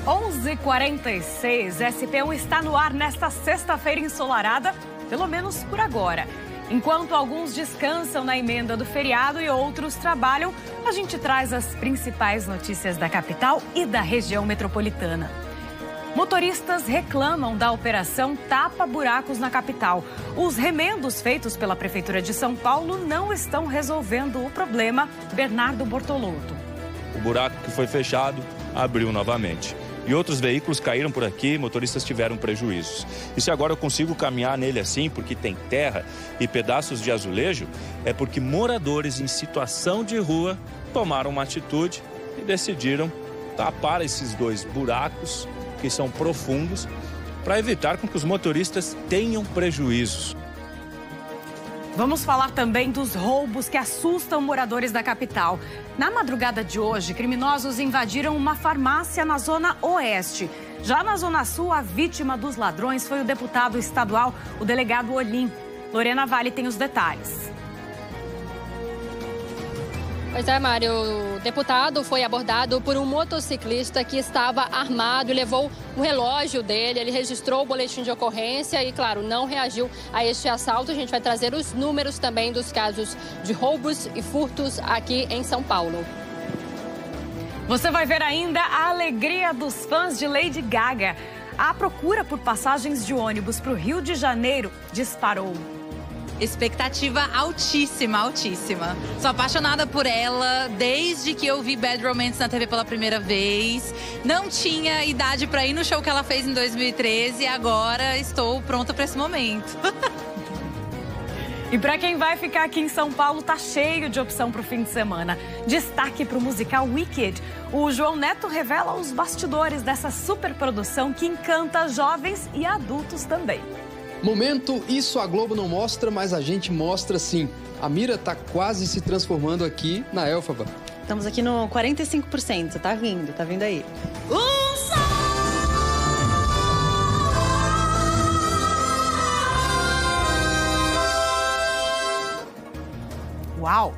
11h46, SP1 está no ar nesta sexta-feira ensolarada, pelo menos por agora. Enquanto alguns descansam na emenda do feriado e outros trabalham, a gente traz as principais notícias da capital e da região metropolitana. Motoristas reclamam da operação Tapa Buracos na capital. Os remendos feitos pela Prefeitura de São Paulo não estão resolvendo o problema. Bernardo Bortolotto. O buraco que foi fechado abriu novamente. E outros veículos caíram por aqui, motoristas tiveram prejuízos. E se agora eu consigo caminhar nele assim, porque tem terra e pedaços de azulejo, é porque moradores em situação de rua tomaram uma atitude e decidiram tapar esses dois buracos, que são profundos, para evitar com que os motoristas tenham prejuízos. Vamos falar também dos roubos que assustam moradores da capital. Na madrugada de hoje, criminosos invadiram uma farmácia na Zona Oeste. Já na Zona Sul, a vítima dos ladrões foi o deputado estadual, o delegado Olim. Lorena Vale tem os detalhes. Pois é, Mário, o deputado foi abordado por um motociclista que estava armado e levou o relógio dele. Ele registrou o boletim de ocorrência e, claro, não reagiu a este assalto. A gente vai trazer os números também dos casos de roubos e furtos aqui em São Paulo. Você vai ver ainda a alegria dos fãs de Lady Gaga. A procura por passagens de ônibus para o Rio de Janeiro disparou. Expectativa altíssima, altíssima. Sou apaixonada por ela desde que eu vi Bad Romance na TV pela primeira vez. Não tinha idade para ir no show que ela fez em 2013 e agora estou pronta para esse momento. E para quem vai ficar aqui em São Paulo, tá cheio de opção para o fim de semana. Destaque para o musical Wicked. O João Neto revela os bastidores dessa superprodução que encanta jovens e adultos também. Momento, isso a Globo não mostra, mas a gente mostra sim. A Mira tá quase se transformando aqui na Elphaba. Estamos aqui no 45%, tá vindo aí. Uau!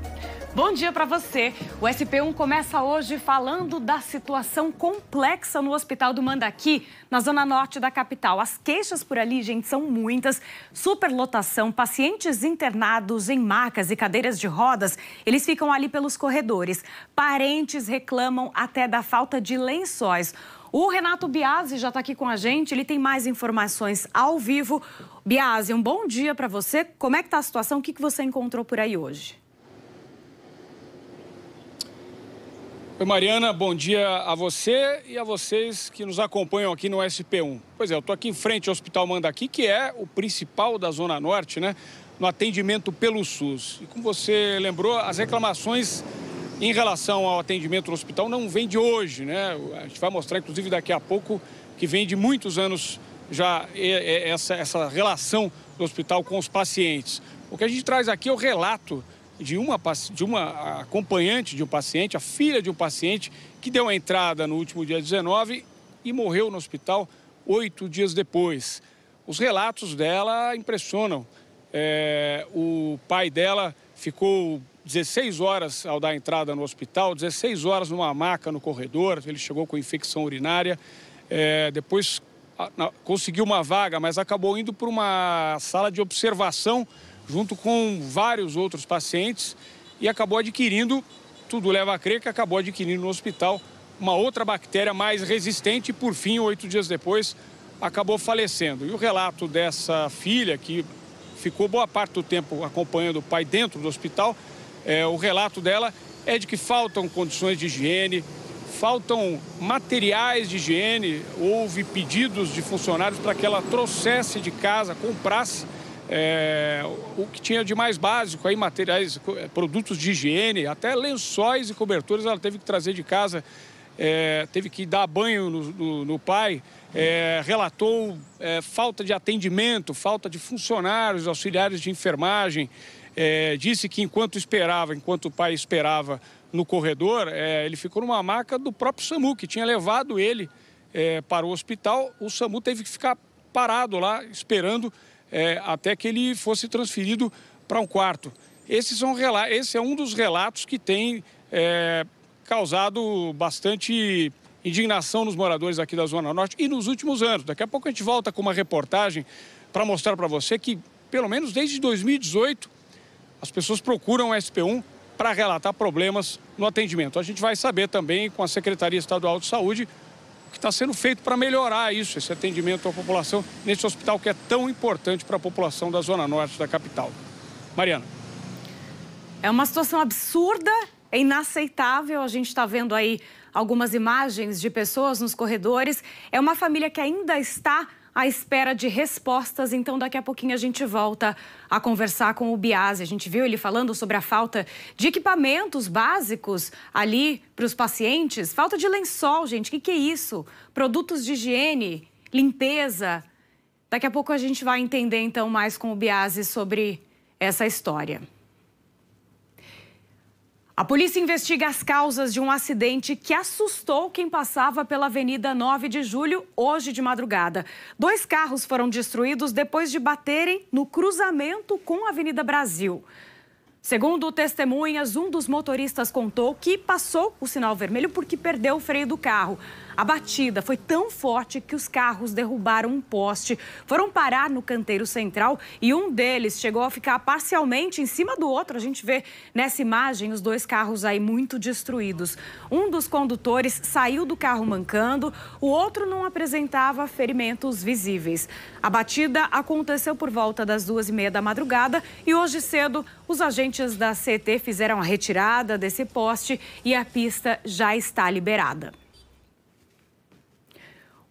Bom dia para você. O SP1 começa hoje falando da situação complexa no Hospital do Mandaqui, na zona norte da capital. As queixas por ali, gente, são muitas. Superlotação, pacientes internados em macas e cadeiras de rodas, eles ficam ali pelos corredores. Parentes reclamam até da falta de lençóis. O Renato Biasi já está aqui com a gente, ele tem mais informações ao vivo. Biasi, um bom dia para você. Como é que está a situação? O que você encontrou por aí hoje? Oi, Mariana, bom dia a você e a vocês que nos acompanham aqui no SP1. Pois é, eu estou aqui em frente ao Hospital Mandaqui, que é o principal da Zona Norte, né, no atendimento pelo SUS. E como você lembrou, as reclamações em relação ao atendimento no hospital não vêm de hoje, né? A gente vai mostrar, inclusive, daqui a pouco, que vem de muitos anos já essa relação do hospital com os pacientes. O que a gente traz aqui é o relato de uma acompanhante de um paciente, a filha de um paciente, que deu a entrada no último dia 19 e morreu no hospital 8 dias depois. Os relatos dela impressionam. O pai dela ficou 16 horas ao dar entrada no hospital, 16 horas numa maca no corredor, ele chegou com infecção urinária, depois conseguiu uma vaga, mas acabou indo para uma sala de observação junto com vários outros pacientes e acabou adquirindo, tudo leva a crer que acabou adquirindo no hospital uma outra bactéria mais resistente e, por fim, 8 dias depois, acabou falecendo. E o relato dessa filha, que ficou boa parte do tempo acompanhando o pai dentro do hospital, o relato dela é de que faltam condições de higiene, faltam materiais de higiene, houve pedidos de funcionários para que ela trouxesse de casa, comprasse o que tinha de mais básico, aí, materiais, produtos de higiene, até lençóis e cobertores ela teve que trazer de casa, teve que dar banho no pai, relatou falta de atendimento, falta de funcionários, auxiliares de enfermagem, disse que enquanto o pai esperava no corredor, ele ficou numa maca do próprio SAMU, que tinha levado ele para o hospital. O SAMU teve que ficar parado lá, esperando até que ele fosse transferido para um quarto. Esse é um dos relatos que tem causado bastante indignação nos moradores aqui da Zona Norte e nos últimos anos. Daqui a pouco a gente volta com uma reportagem para mostrar para você que, pelo menos desde 2018, as pessoas procuram o SP1 para relatar problemas no atendimento. A gente vai saber também com a Secretaria Estadual de Saúde o que está sendo feito para melhorar isso, esse atendimento à população nesse hospital que é tão importante para a população da Zona Norte da capital. Mariana. É uma situação absurda, é inaceitável. A gente está vendo aí algumas imagens de pessoas nos corredores. É uma família que ainda está à espera de respostas, então daqui a pouquinho a gente volta a conversar com o Biasi. A gente viu ele falando sobre a falta de equipamentos básicos ali para os pacientes. Falta de lençol, gente, o que é isso? Produtos de higiene, limpeza. Daqui a pouco a gente vai entender então mais com o Biasi sobre essa história. A polícia investiga as causas de um acidente que assustou quem passava pela Avenida 9 de Julho hoje de madrugada. 2 carros foram destruídos depois de baterem no cruzamento com a Avenida Brasil. Segundo testemunhas, um dos motoristas contou que passou o sinal vermelho porque perdeu o freio do carro. A batida foi tão forte que os carros derrubaram um poste, foram parar no canteiro central e um deles chegou a ficar parcialmente em cima do outro. A gente vê nessa imagem os 2 carros aí muito destruídos. Um dos condutores saiu do carro mancando, o outro não apresentava ferimentos visíveis. A batida aconteceu por volta das 2h30 da madrugada e hoje cedo os agentes da CET fizeram a retirada desse poste e a pista já está liberada.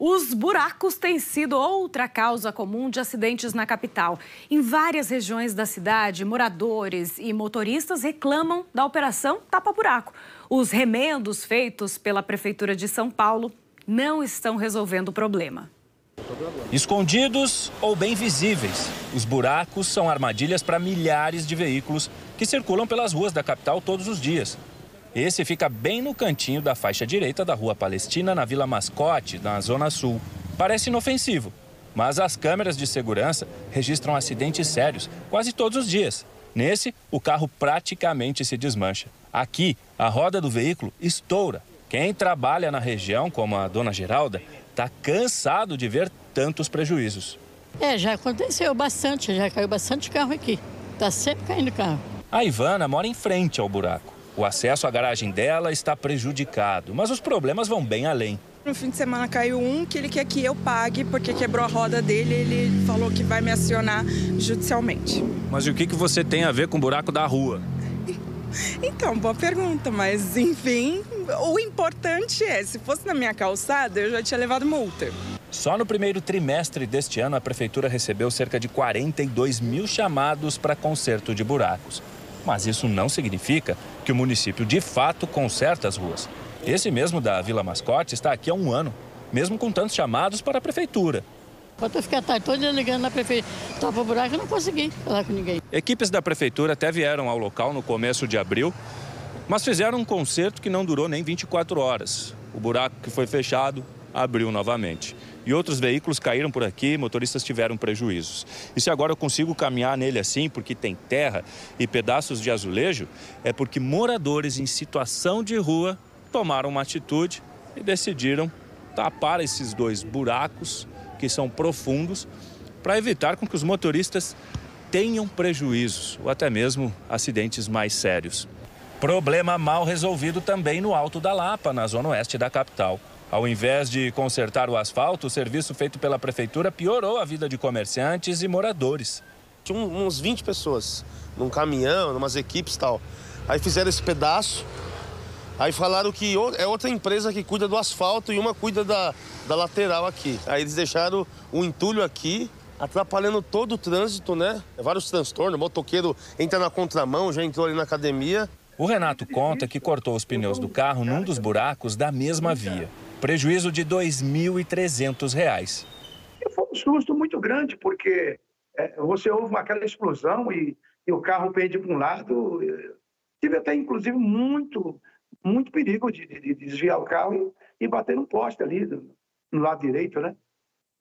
Os buracos têm sido outra causa comum de acidentes na capital. Em várias regiões da cidade, moradores e motoristas reclamam da operação tapa-buraco. Os remendos feitos pela Prefeitura de São Paulo não estão resolvendo o problema. Escondidos ou bem visíveis, os buracos são armadilhas para milhares de veículos que circulam pelas ruas da capital todos os dias. Esse fica bem no cantinho da faixa direita da Rua Palestina, na Vila Mascote, na Zona Sul. Parece inofensivo, mas as câmeras de segurança registram acidentes sérios quase todos os dias. Nesse, o carro praticamente se desmancha. Aqui, a roda do veículo estoura. Quem trabalha na região, como a dona Geralda, está cansado de ver tantos prejuízos. Já aconteceu bastante, já caiu bastante carro aqui. Está sempre caindo carro. A Ivana mora em frente ao buraco. O acesso à garagem dela está prejudicado, mas os problemas vão bem além. No fim de semana caiu um que ele quer que eu pague porque quebrou a roda dele. Ele falou que vai me acionar judicialmente. Mas e o que você tem a ver com o buraco da rua? Então, boa pergunta, mas enfim, o importante é, se fosse na minha calçada, eu já tinha levado multa. Só no primeiro trimestre deste ano, a Prefeitura recebeu cerca de 42 mil chamados para conserto de buracos. Mas isso não significa que o município de fato conserta as ruas. Esse mesmo da Vila Mascote está aqui há 1 ano, mesmo com tantos chamados para a Prefeitura. Quando eu fiquei a tarde toda ligando na Prefeitura, tapa buraco, eu não consegui falar com ninguém. Equipes da Prefeitura até vieram ao local no começo de abril, mas fizeram um conserto que não durou nem 24 horas. O buraco que foi fechado abriu novamente. E outros veículos caíram por aqui, motoristas tiveram prejuízos. E se agora eu consigo caminhar nele assim, porque tem terra e pedaços de azulejo, é porque moradores em situação de rua tomaram uma atitude e decidiram tapar esses 2 buracos, que são profundos, para evitar com que os motoristas tenham prejuízos ou até mesmo acidentes mais sérios. Problema mal resolvido também no Alto da Lapa, na zona oeste da capital. Ao invés de consertar o asfalto, o serviço feito pela Prefeitura piorou a vida de comerciantes e moradores. Tinha uns 20 pessoas num caminhão, umas equipes e tal. Aí fizeram esse pedaço, aí falaram que é outra empresa que cuida do asfalto e uma cuida da lateral aqui. Aí eles deixaram o entulho aqui, atrapalhando todo o trânsito, né? Vários transtornos, o motoqueiro entra na contramão, já entrou ali na academia. O Renato conta que cortou os pneus do carro num dos buracos da mesma via. Prejuízo de R$ 2.300. Foi um susto muito grande, porque você ouve aquela explosão e o carro pende para um lado. Tive até, inclusive, muito perigo de desviar o carro e bater num poste ali, no lado direito, né?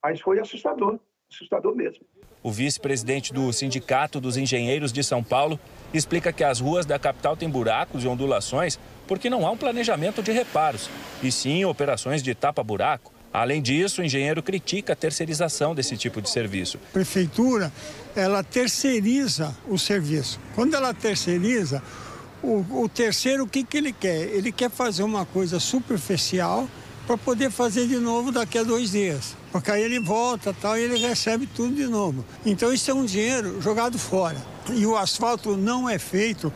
Mas foi assustador. assustador mesmo. O vice-presidente do Sindicato dos Engenheiros de São Paulo explica que as ruas da capital têm buracos e ondulações porque não há um planejamento de reparos, e sim operações de tapa-buraco. Além disso, o engenheiro critica a terceirização desse tipo de serviço. A prefeitura, ela terceiriza o serviço. Quando ela terceiriza, o terceiro, o que ele quer? Ele quer fazer uma coisa superficial para poder fazer de novo daqui a 2 dias. Porque aí ele volta tal, e ele recebe tudo de novo. Então isso é um dinheiro jogado fora. E o asfalto não é feito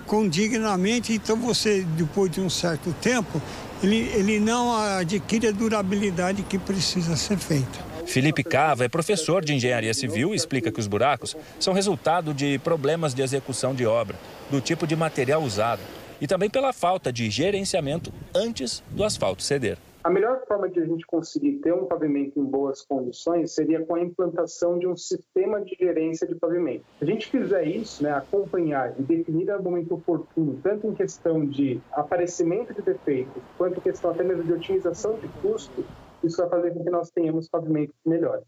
condignamente, então você, depois de um certo tempo, ele não adquire a durabilidade que precisa ser feita. Felipe Cava é professor de engenharia civil e explica que os buracos são resultado de problemas de execução de obra, do tipo de material usado e também pela falta de gerenciamento antes do asfalto ceder. A melhor forma de a gente conseguir ter um pavimento em boas condições seria com a implantação de um sistema de gerência de pavimento. Se a gente fizer isso, acompanhar e definir o momento oportuno, tanto em questão de aparecimento de defeitos, quanto em questão até mesmo de otimização de custo, isso vai fazer com que nós tenhamos pavimentos melhores.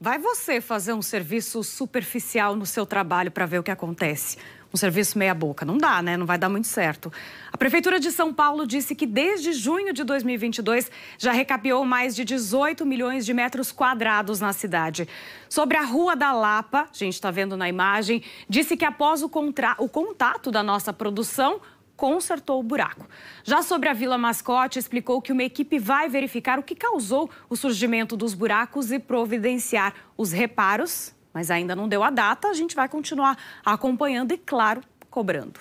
Vai você fazer um serviço superficial no seu trabalho para ver o que acontece? Um serviço meia boca. Não dá, né? Não vai dar muito certo. A Prefeitura de São Paulo disse que desde junho de 2022 já recapeou mais de 18 milhões de metros quadrados na cidade. Sobre a Rua da Lapa, a gente está vendo na imagem, disse que após o contato da nossa produção, consertou o buraco. Já sobre a Vila Mascote, explicou que uma equipe vai verificar o que causou o surgimento dos buracos e providenciar os reparos, mas ainda não deu a data, a gente vai continuar acompanhando e, claro, cobrando.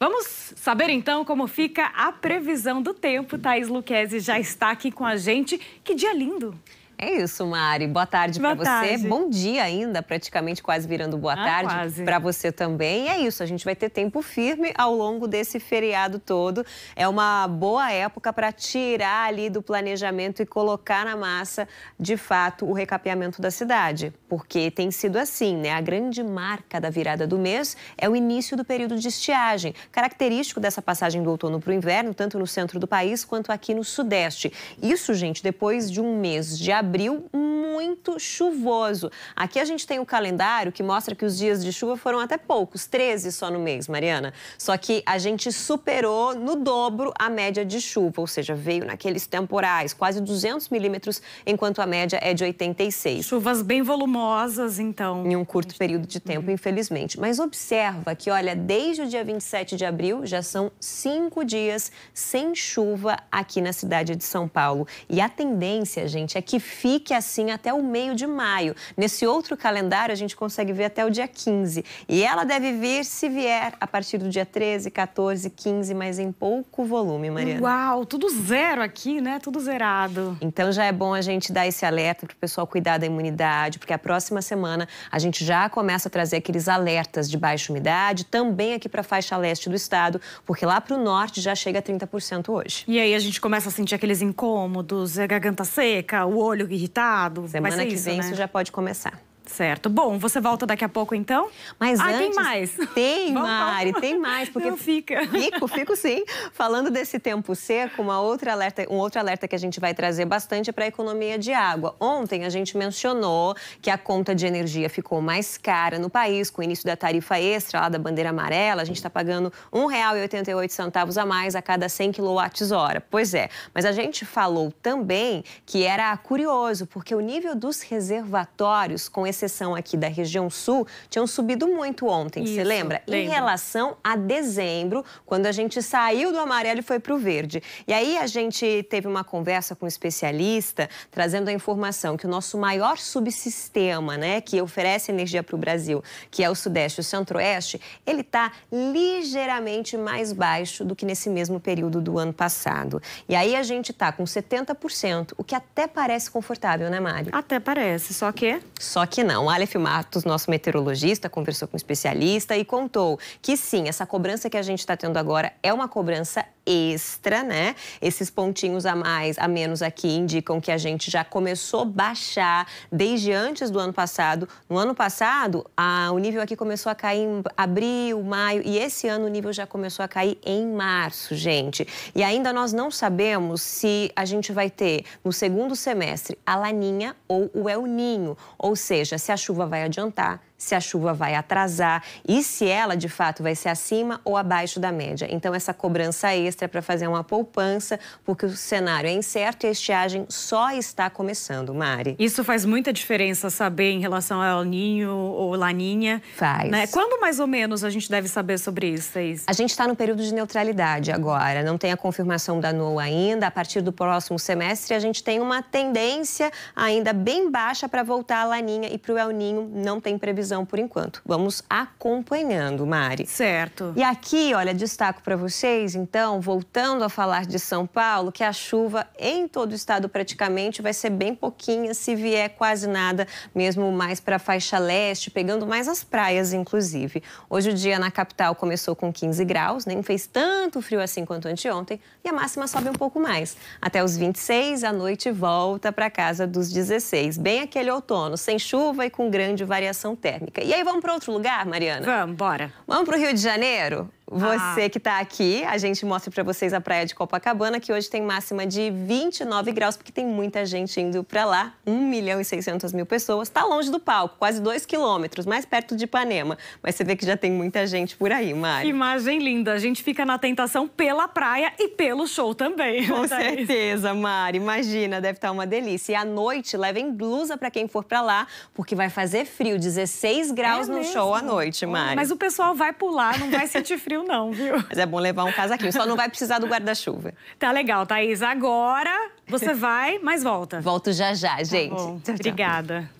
Vamos saber então como fica a previsão do tempo. Thaís Luquezzi já está aqui com a gente. Que dia lindo! É isso, Mari. Boa tarde para você. Tarde. Bom dia ainda, praticamente quase virando boa tarde para você também. E é isso, a gente vai ter tempo firme ao longo desse feriado todo. É uma boa época para tirar ali do planejamento e colocar na massa, de fato, o recapeamento da cidade. Porque tem sido assim, né? A grande marca da virada do mês é o início do período de estiagem, característico dessa passagem do outono para o inverno, tanto no centro do país quanto aqui no sudeste. Isso, gente, depois de um mês de abril muito chuvoso. Aqui a gente tem o calendário que mostra que os dias de chuva foram até poucos, 13 só no mês, Mariana. Só que a gente superou no dobro a média de chuva, ou seja, veio naqueles temporais, quase 200 milímetros, enquanto a média é de 86. Chuvas bem volumosas, então. Em um curto período de tempo, infelizmente. Mas observa que, olha, desde o dia 27 de abril, já são 5 dias sem chuva aqui na cidade de São Paulo. E a tendência, gente, é que fique assim até o meio de maio. Nesse outro calendário, a gente consegue ver até o dia 15. E ela deve vir, se vier, a partir do dia 13, 14, 15, mas em pouco volume, Mariana. Uau, tudo zero aqui, né? Tudo zerado. Então já é bom a gente dar esse alerta para o pessoal cuidar da imunidade, porque a próxima semana a gente já começa a trazer aqueles alertas de baixa umidade, também aqui para a faixa leste do estado, porque lá para o norte já chega a 30% hoje. E aí a gente começa a sentir aqueles incômodos, a garganta seca, o olho irritado. Semana que vem, né? Isso já pode começar. Certo. Bom, você volta daqui a pouco, então? Mas antes... tem mais? Tem, Mari, tem mais. Porque não fica. Fico sim. Falando desse tempo seco, um outro alerta que a gente vai trazer bastante é para a economia de água. Ontem a gente mencionou que a conta de energia ficou mais cara no país, com o início da tarifa extra lá da bandeira amarela. A gente está pagando R$ 1,88 a mais a cada 100 kWh. Pois é, mas a gente falou também que era curioso, porque o nível dos reservatórios, com exceção aqui da região sul, tinham subido muito ontem, você lembra? Em relação a dezembro, quando a gente saiu do amarelo e foi para o verde. E aí a gente teve uma conversa com um especialista, trazendo a informação que o nosso maior subsistema, né, que oferece energia para o Brasil, que é o Sudeste e o Centro-Oeste, ele está ligeiramente mais baixo do que nesse mesmo período do ano passado. E aí a gente está com 70%, o que até parece confortável, né, Mari? Até parece, só que não. O Aleph Matos, nosso meteorologista, conversou com um especialista e contou que sim, essa cobrança que a gente está tendo agora é uma cobrança extra, né? Esses pontinhos a menos aqui indicam que a gente já começou a baixar desde antes do ano passado. No ano passado, o nível aqui começou a cair em abril, maio, e esse ano o nível já começou a cair em março, gente. E ainda nós não sabemos se a gente vai ter no segundo semestre a Laninha ou o El Ninho, ou seja, se a chuva vai adiantar, se a chuva vai atrasar e se ela, de fato, vai ser acima ou abaixo da média. Então, essa cobrança extra é para fazer uma poupança, porque o cenário é incerto e a estiagem só está começando, Mari. Isso faz muita diferença saber em relação ao El Ninho ou Laninha? Faz. Né? Quando, mais ou menos, a gente deve saber sobre isso, Thaís? A gente está no período de neutralidade agora, não tem a confirmação da NOAA ainda. A partir do próximo semestre, a gente tem uma tendência ainda bem baixa para voltar a Laninha e para o El Ninho não tem previsão por enquanto. Vamos acompanhando, Mari. Certo. E aqui, olha, destaco para vocês, então, voltando a falar de São Paulo, que a chuva em todo o estado praticamente vai ser bem pouquinha, se vier quase nada, mesmo mais para a faixa leste, pegando mais as praias, inclusive. Hoje o dia na capital começou com 15 graus, nem fez tanto frio assim quanto anteontem, e a máxima sobe um pouco mais. Até os 26, a noite volta para casa dos 16. Bem aquele outono, sem chuva e com grande variação térmica. E aí, vamos para outro lugar, Mariana? Vamos, bora. Vamos para o Rio de Janeiro? Você que está aqui, a gente mostra para vocês a praia de Copacabana, que hoje tem máxima de 29 graus, porque tem muita gente indo para lá. 1.600.000 pessoas. Está longe do palco, quase 2 quilômetros, mais perto de Ipanema. Mas você vê que já tem muita gente por aí, Mari. Imagem linda. A gente fica na tentação pela praia e pelo show também. Com certeza, Mari. Imagina, deve estar uma delícia. E à noite, levem blusa para quem for para lá, porque vai fazer frio. 16 graus no show à noite, Mari. Mas o pessoal vai pular, não vai sentir frio não, viu? Mas é bom levar um casaquinho, só não vai precisar do guarda-chuva. Tá legal, Thaís. Agora você vai, mas volta. Volto já, gente. Tá bom. Tchau, obrigada.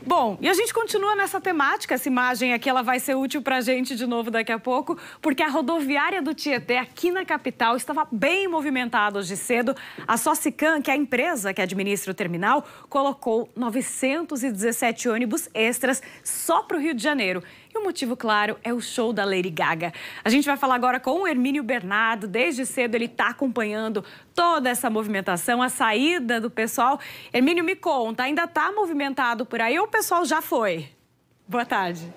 Bom, e a gente continua nessa temática. Essa imagem aqui, ela vai ser útil pra gente de novo daqui a pouco, porque a rodoviária do Tietê, aqui na capital, estava bem movimentada hoje cedo. A Socicam, que é a empresa que administra o terminal, colocou 917 ônibus extras só para o Rio de Janeiro. E o motivo, claro, é o show da Lady Gaga. A gente vai falar agora com o Hermínio Bernardo. Desde cedo ele está acompanhando toda essa movimentação, a saída do pessoal. Hermínio, me conta, ainda está movimentado por aí ou o pessoal já foi? Boa tarde.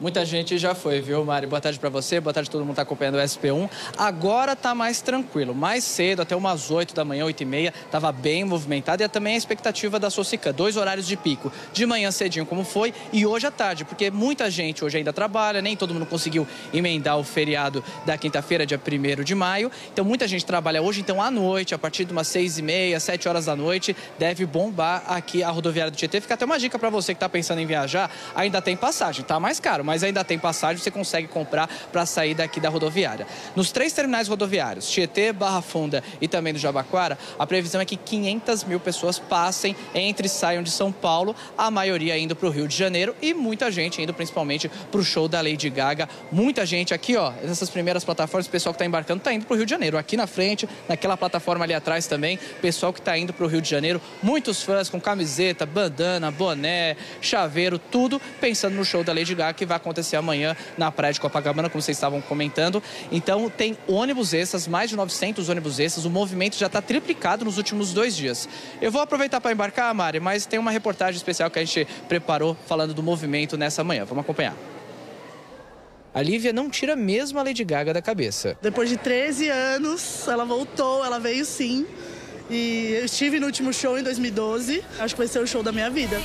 Muita gente já foi, viu, Mari? Boa tarde para você, boa tarde a todo mundo que está acompanhando o SP1. Agora tá mais tranquilo. Mais cedo, até umas 8 da manhã, 8h30, estava bem movimentado. E também a expectativa da Socicam, 2 horários de pico. De manhã cedinho, como foi, e hoje à tarde, porque muita gente hoje ainda trabalha, nem todo mundo conseguiu emendar o feriado da quinta-feira, dia 1º de maio. Então, muita gente trabalha hoje, então à noite, a partir de umas 6h30, 7 horas da noite, deve bombar aqui a rodoviária do Tietê. Fica até uma dica para você que está pensando em viajar, ainda tem passagem, tá mais caro, mas ainda tem passagem, você consegue comprar para sair daqui da rodoviária. Nos 3 terminais rodoviários, Tietê, Barra Funda e também do Jabaquara, a previsão é que 500.000 pessoas passem, entre e saiam de São Paulo, a maioria indo para o Rio de Janeiro e muita gente indo principalmente para o show da Lady Gaga. Muita gente aqui, ó, nessas primeiras plataformas, o pessoal que está embarcando está indo para o Rio de Janeiro. Aqui na frente, naquela plataforma ali atrás também, pessoal que está indo para o Rio de Janeiro. Muitos fãs com camiseta, bandana, boné, chaveiro, tudo pensando no show da Lady Gaga que vai acontecer amanhã na praia de Copacabana, como vocês estavam comentando. Então tem ônibus extras, mais de 900 ônibus extras. O movimento já está triplicado nos últimos 2 dias. Eu vou aproveitar para embarcar, Mari, mas tem uma reportagem especial que a gente preparou falando do movimento nessa manhã. Vamos acompanhar. A Lívia não tira mesmo a Lady Gaga da cabeça. Depois de 13 anos, ela voltou, ela veio sim. E eu estive no último show em 2012. Acho que vai ser o show da minha vida.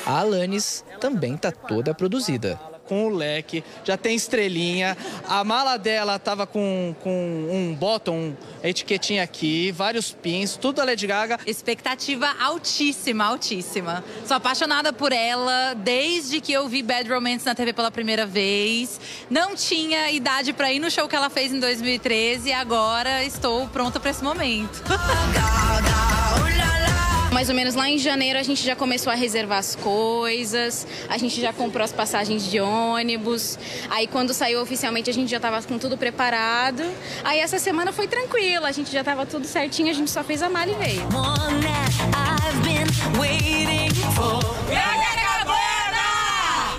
A Alanis também tá toda produzida. Com o leque, já tem estrelinha, a mala dela tava com um bottom, etiquetinha aqui, vários pins, tudo da Lady Gaga. Expectativa altíssima, altíssima. Sou apaixonada por ela desde que eu vi Bad Romance na TV pela primeira vez. Não tinha idade para ir no show que ela fez em 2013 e agora estou pronta para esse momento. Mais ou menos lá em janeiro a gente já começou a reservar as coisas, a gente já comprou as passagens de ônibus. Aí quando saiu oficialmente a gente já estava com tudo preparado. Aí essa semana foi tranquila, a gente já estava tudo certinho, a gente só fez a mala e veio.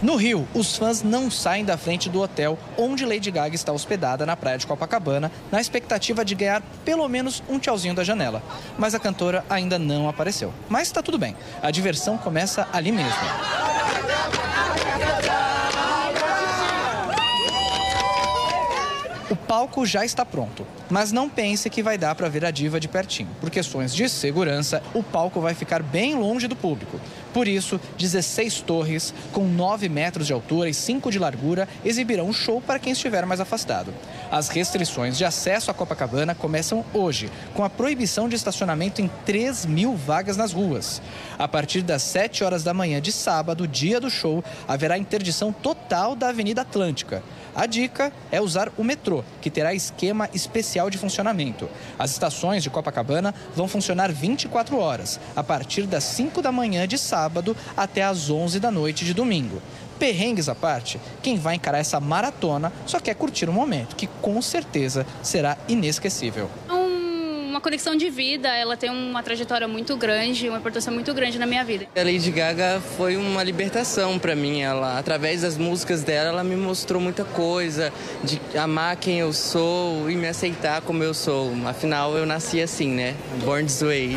No Rio, os fãs não saem da frente do hotel onde Lady Gaga está hospedada na praia de Copacabana, na expectativa de ganhar pelo menos um tchauzinho da janela. Mas a cantora ainda não apareceu. Mas está tudo bem, a diversão começa ali mesmo. O palco já está pronto, mas não pense que vai dar para ver a diva de pertinho. Por questões de segurança, o palco vai ficar bem longe do público. Por isso, 16 torres, com 9 metros de altura e 5 de largura, exibirão um show para quem estiver mais afastado. As restrições de acesso à Copacabana começam hoje, com a proibição de estacionamento em 3.000 vagas nas ruas. A partir das 7 horas da manhã de sábado, dia do show, haverá interdição total da Avenida Atlântica. A dica é usar o metrô, que terá esquema especial de funcionamento. As estações de Copacabana vão funcionar 24 horas, a partir das 5 da manhã de sábado até as 11 da noite de domingo. Perrengues à parte, quem vai encarar essa maratona só quer curtir um momento, que com certeza será inesquecível. Uma conexão de vida, ela tem uma trajetória muito grande, uma importância muito grande na minha vida. A Lady Gaga foi uma libertação para mim. Ela, através das músicas dela, ela me mostrou muita coisa, de amar quem eu sou e me aceitar como eu sou. Afinal, eu nasci assim, né? Born this way.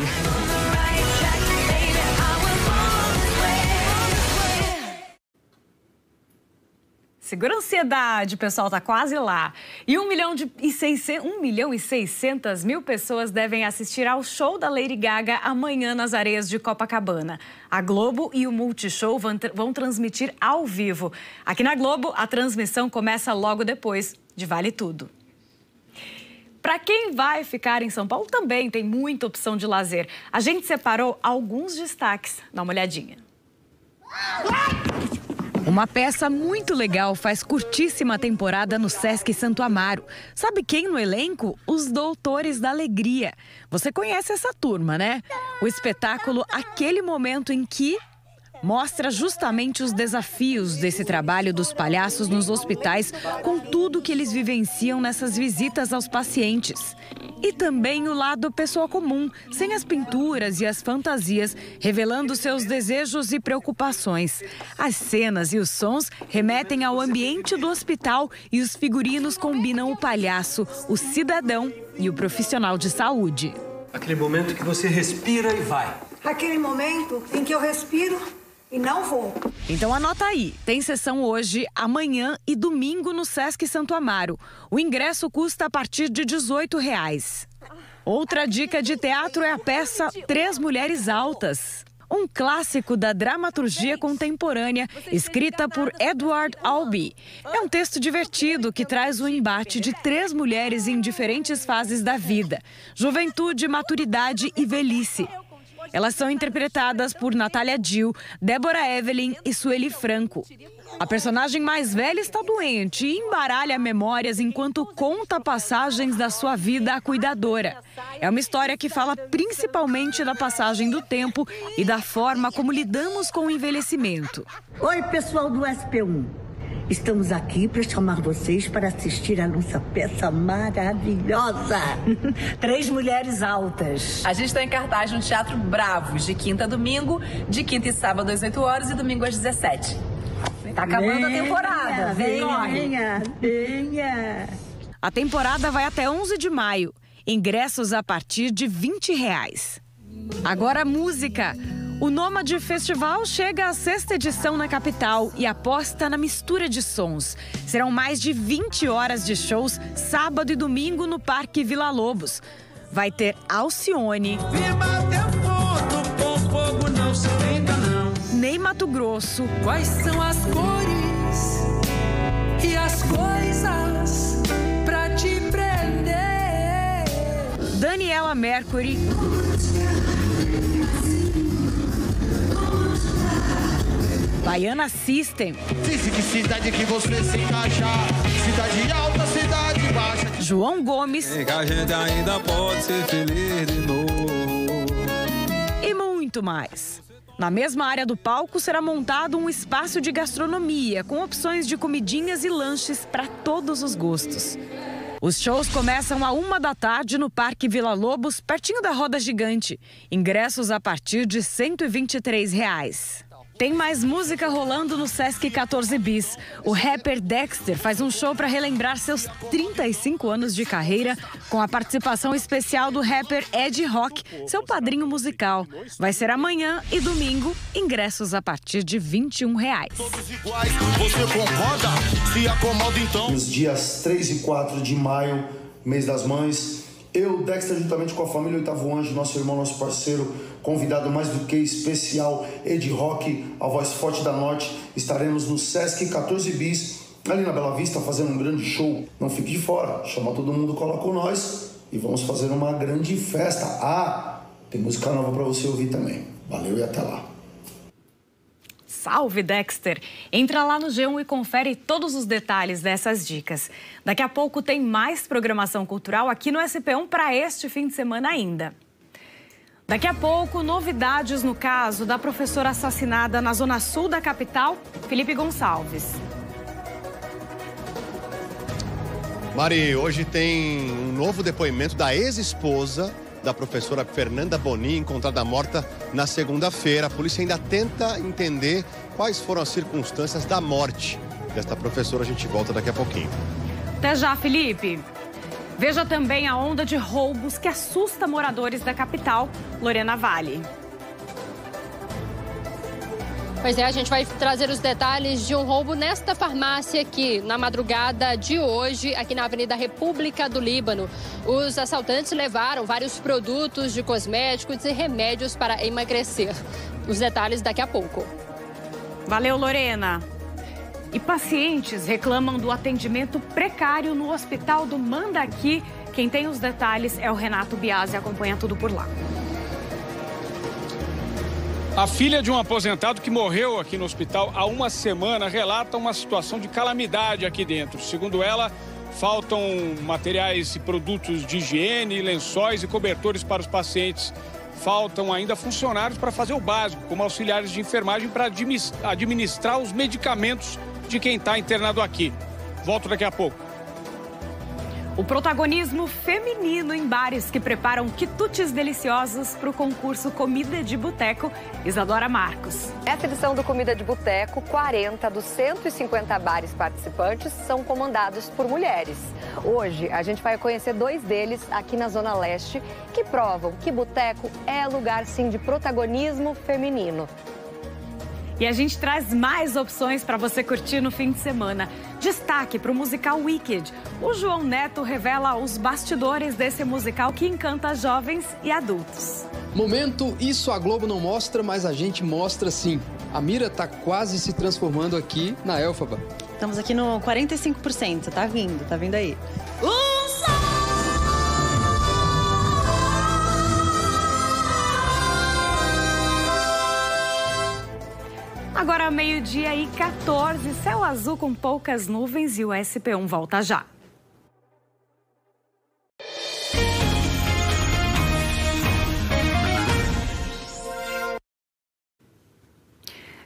Segura a ansiedade, pessoal, tá quase lá. E 1.600.000 pessoas devem assistir ao show da Lady Gaga amanhã nas areias de Copacabana. A Globo e o Multishow vão transmitir ao vivo. Aqui na Globo, a transmissão começa logo depois de Vale Tudo. Para quem vai ficar em São Paulo, também tem muita opção de lazer. A gente separou alguns destaques. Dá uma olhadinha. Uma peça muito legal faz curtíssima temporada no Sesc Santo Amaro. Sabe quem no elenco? Os Doutores da Alegria. Você conhece essa turma, né? O espetáculo Aquele Momento em Que mostra justamente os desafios desse trabalho dos palhaços nos hospitais, com tudo que eles vivenciam nessas visitas aos pacientes. E também o lado pessoa comum, sem as pinturas e as fantasias, revelando seus desejos e preocupações. As cenas e os sons remetem ao ambiente do hospital e os figurinos combinam o palhaço, o cidadão e o profissional de saúde. Aquele momento que você respira e vai. Aquele momento em que eu respiro e não vou. Então anota aí, tem sessão hoje, amanhã e domingo no Sesc Santo Amaro. O ingresso custa a partir de R$18. Outra dica de teatro é a peça Três Mulheres Altas. Um clássico da dramaturgia contemporânea, escrita por Edward Albee. É um texto divertido que traz o embate de três mulheres em diferentes fases da vida: juventude, maturidade e velhice. Elas são interpretadas por Natália Dill, Débora Evelyn e Sueli Franco. A personagem mais velha está doente e embaralha memórias enquanto conta passagens da sua vida à cuidadora. É uma história que fala principalmente da passagem do tempo e da forma como lidamos com o envelhecimento. Oi, pessoal do SP1. Estamos aqui para chamar vocês para assistir a nossa peça maravilhosa. Três Mulheres Altas. A gente está em cartaz no Teatro Bravos, de quinta a domingo, de quinta e sábado às 8 horas e domingo às 17. Tá acabando a temporada. Venha. A temporada vai até 11 de maio. Ingressos a partir de R$20. Agora música. O Nômade Festival chega à 6ª edição na capital e aposta na mistura de sons. Serão mais de 20 horas de shows, sábado e domingo no Parque Vila Lobos. Vai ter Alcione, Ney Matogrosso. Quais são as cores e as coisas pra te prender? Daniela Mercury, Baiana System, Disse que cidade que você se encaixar, cidade alta, cidade baixa. João Gomes, Que a gente ainda pode ser feliz de novo. E muito mais. Na mesma área do palco será montado um espaço de gastronomia com opções de comidinhas e lanches para todos os gostos. Os shows começam à 1 da tarde no Parque Vila Lobos, pertinho da Roda Gigante. Ingressos a partir de R$123. Tem mais música rolando no Sesc 14 Bis. O rapper Dexter faz um show para relembrar seus 35 anos de carreira com a participação especial do rapper Ed Rock, seu padrinho musical. Vai ser amanhã e domingo, ingressos a partir de R$21. Você concorda? Se acomoda então. Nos dias 3 e 4 de maio, mês das mães, eu, Dexter, juntamente com a família Oitavo Anjo, nosso irmão, nosso parceiro, convidado mais do que especial, Ed Rock, a voz forte da Norte, estaremos no Sesc 14 Bis, ali na Bela Vista, fazendo um grande show. Não fique de fora, chama todo mundo, cola com nós e vamos fazer uma grande festa. Ah, tem música nova para você ouvir também. Valeu e até lá. Salve, Dexter! Entra lá no G1 e confere todos os detalhes dessas dicas. Daqui a pouco tem mais programação cultural aqui no SP1 para este fim de semana ainda. Daqui a pouco, novidades no caso da professora assassinada na zona sul da capital, Felipe Gonçalves. Mari, hoje tem um novo depoimento da ex-esposa da professora Fernanda Bonin, encontrada morta na segunda-feira. A polícia ainda tenta entender quais foram as circunstâncias da morte desta professora. A gente volta daqui a pouquinho. Até já, Felipe. Veja também a onda de roubos que assusta moradores da capital, Lorena Vale. Pois é, a gente vai trazer os detalhes de um roubo nesta farmácia aqui, na madrugada de hoje, aqui na Avenida República do Líbano. Os assaltantes levaram vários produtos de cosméticos e remédios para emagrecer. Os detalhes daqui a pouco. Valeu, Lorena. E pacientes reclamam do atendimento precário no Hospital do Mandaqui. Quem tem os detalhes é o Renato Biasi, acompanha tudo por lá. A filha de um aposentado que morreu aqui no hospital há uma semana relata uma situação de calamidade aqui dentro. Segundo ela, faltam materiais e produtos de higiene, lençóis e cobertores para os pacientes. Faltam ainda funcionários para fazer o básico, como auxiliares de enfermagem para administrar os medicamentos de quem está internado aqui. Volto daqui a pouco. O protagonismo feminino em bares que preparam quitutes deliciosos para o concurso Comida de Boteco, Isadora Marcos. Essa edição do Comida de Boteco, 40 dos 150 bares participantes são comandados por mulheres. Hoje, a gente vai conhecer 2 deles aqui na Zona Leste, que provam que boteco é lugar, sim, de protagonismo feminino. E a gente traz mais opções para você curtir no fim de semana. Destaque para o musical Wicked. O João Neto revela os bastidores desse musical que encanta jovens e adultos. Momento, isso a Globo não mostra, mas a gente mostra sim. A Mira está quase se transformando aqui na Elphaba. Estamos aqui no 45%, tá vindo aí. Agora, meio-dia e 14, céu azul com poucas nuvens e o SP1 volta já.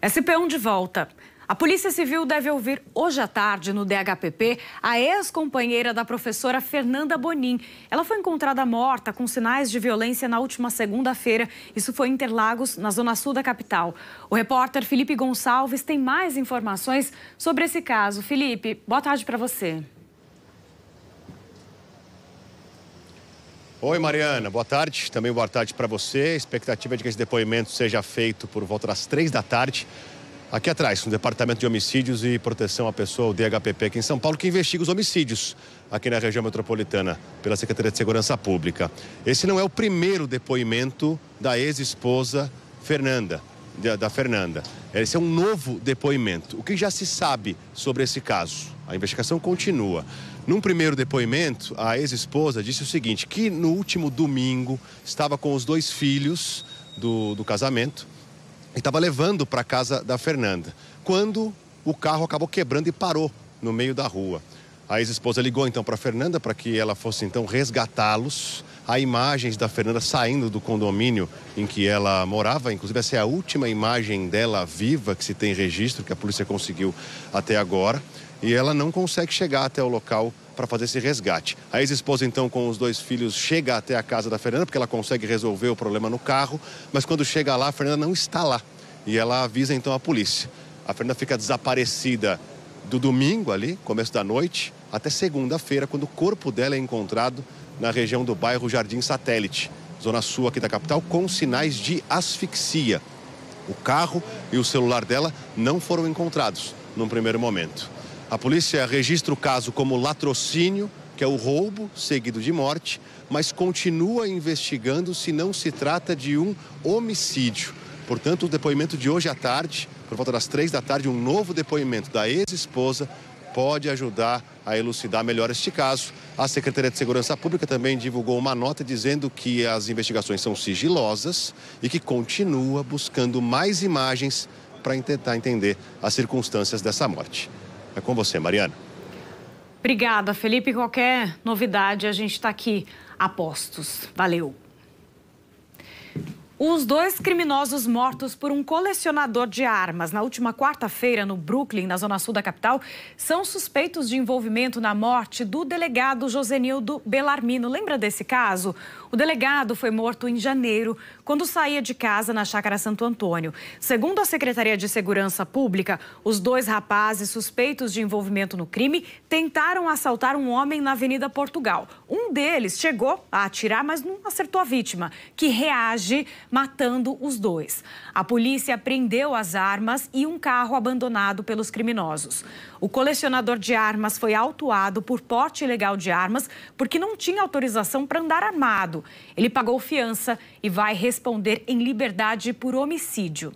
SP1 de volta. A Polícia Civil deve ouvir hoje à tarde no DHPP a ex-companheira da professora Fernanda Bonin. Ela foi encontrada morta com sinais de violência na última segunda-feira. Isso foi em Interlagos, na zona sul da capital. O repórter Felipe Gonçalves tem mais informações sobre esse caso. Felipe, boa tarde para você. Oi, Mariana. Boa tarde. Também boa tarde para você. A expectativa é de que esse depoimento seja feito por volta das 3 da tarde. Aqui atrás, no Departamento de Homicídios e Proteção à Pessoa, o DHPP, aqui em São Paulo, que investiga os homicídios aqui na região metropolitana pela Secretaria de Segurança Pública. Esse não é o primeiro depoimento da ex-esposa da Fernanda. Esse é um novo depoimento. O que já se sabe sobre esse caso? A investigação continua. Num primeiro depoimento, a ex-esposa disse o seguinte, que no último domingo estava com os 2 filhos do casamento e estava levando para a casa da Fernanda, quando o carro acabou quebrando e parou no meio da rua. A ex-esposa ligou então para a Fernanda para que ela fosse então resgatá-los. Há imagens da Fernanda saindo do condomínio em que ela morava, inclusive essa é a última imagem dela viva que se tem registro, que a polícia conseguiu até agora. E ela não consegue chegar até o local para fazer esse resgate. A ex-esposa, então, com os 2 filhos, chega até a casa da Fernanda, porque ela consegue resolver o problema no carro, mas quando chega lá, a Fernanda não está lá. e ela avisa então a polícia. A Fernanda fica desaparecida do domingo ali, começo da noite, até segunda-feira, quando o corpo dela é encontrado na região do bairro Jardim Satélite, zona sul aqui da capital, com sinais de asfixia. O carro e o celular dela não foram encontrados num primeiro momento. A polícia registra o caso como latrocínio, que é o roubo seguido de morte, mas continua investigando se não se trata de um homicídio. Portanto, o depoimento de hoje à tarde, por volta das 3 da tarde, um novo depoimento da ex-esposa pode ajudar a elucidar melhor este caso. A Secretaria de Segurança Pública também divulgou uma nota dizendo que as investigações são sigilosas e que continua buscando mais imagens para tentar entender as circunstâncias dessa morte. É com você, Mariana. Obrigada, Felipe. Qualquer novidade, a gente está aqui a postos. Valeu. Os 2 criminosos mortos por um colecionador de armas na última quarta-feira no Brooklyn, na zona sul da capital, são suspeitos de envolvimento na morte do delegado Josenildo Bellarmino. Lembra desse caso? O delegado foi morto em janeiro, quando saía de casa na Chácara Santo Antônio. Segundo a Secretaria de Segurança Pública, os 2 rapazes suspeitos de envolvimento no crime tentaram assaltar um homem na Avenida Portugal. Um deles chegou a atirar, mas não acertou a vítima, que reage matando os 2. A polícia apreendeu as armas e um carro abandonado pelos criminosos. O colecionador de armas foi autuado por porte ilegal de armas porque não tinha autorização para andar armado. Ele pagou fiança e vai responder em liberdade por homicídio.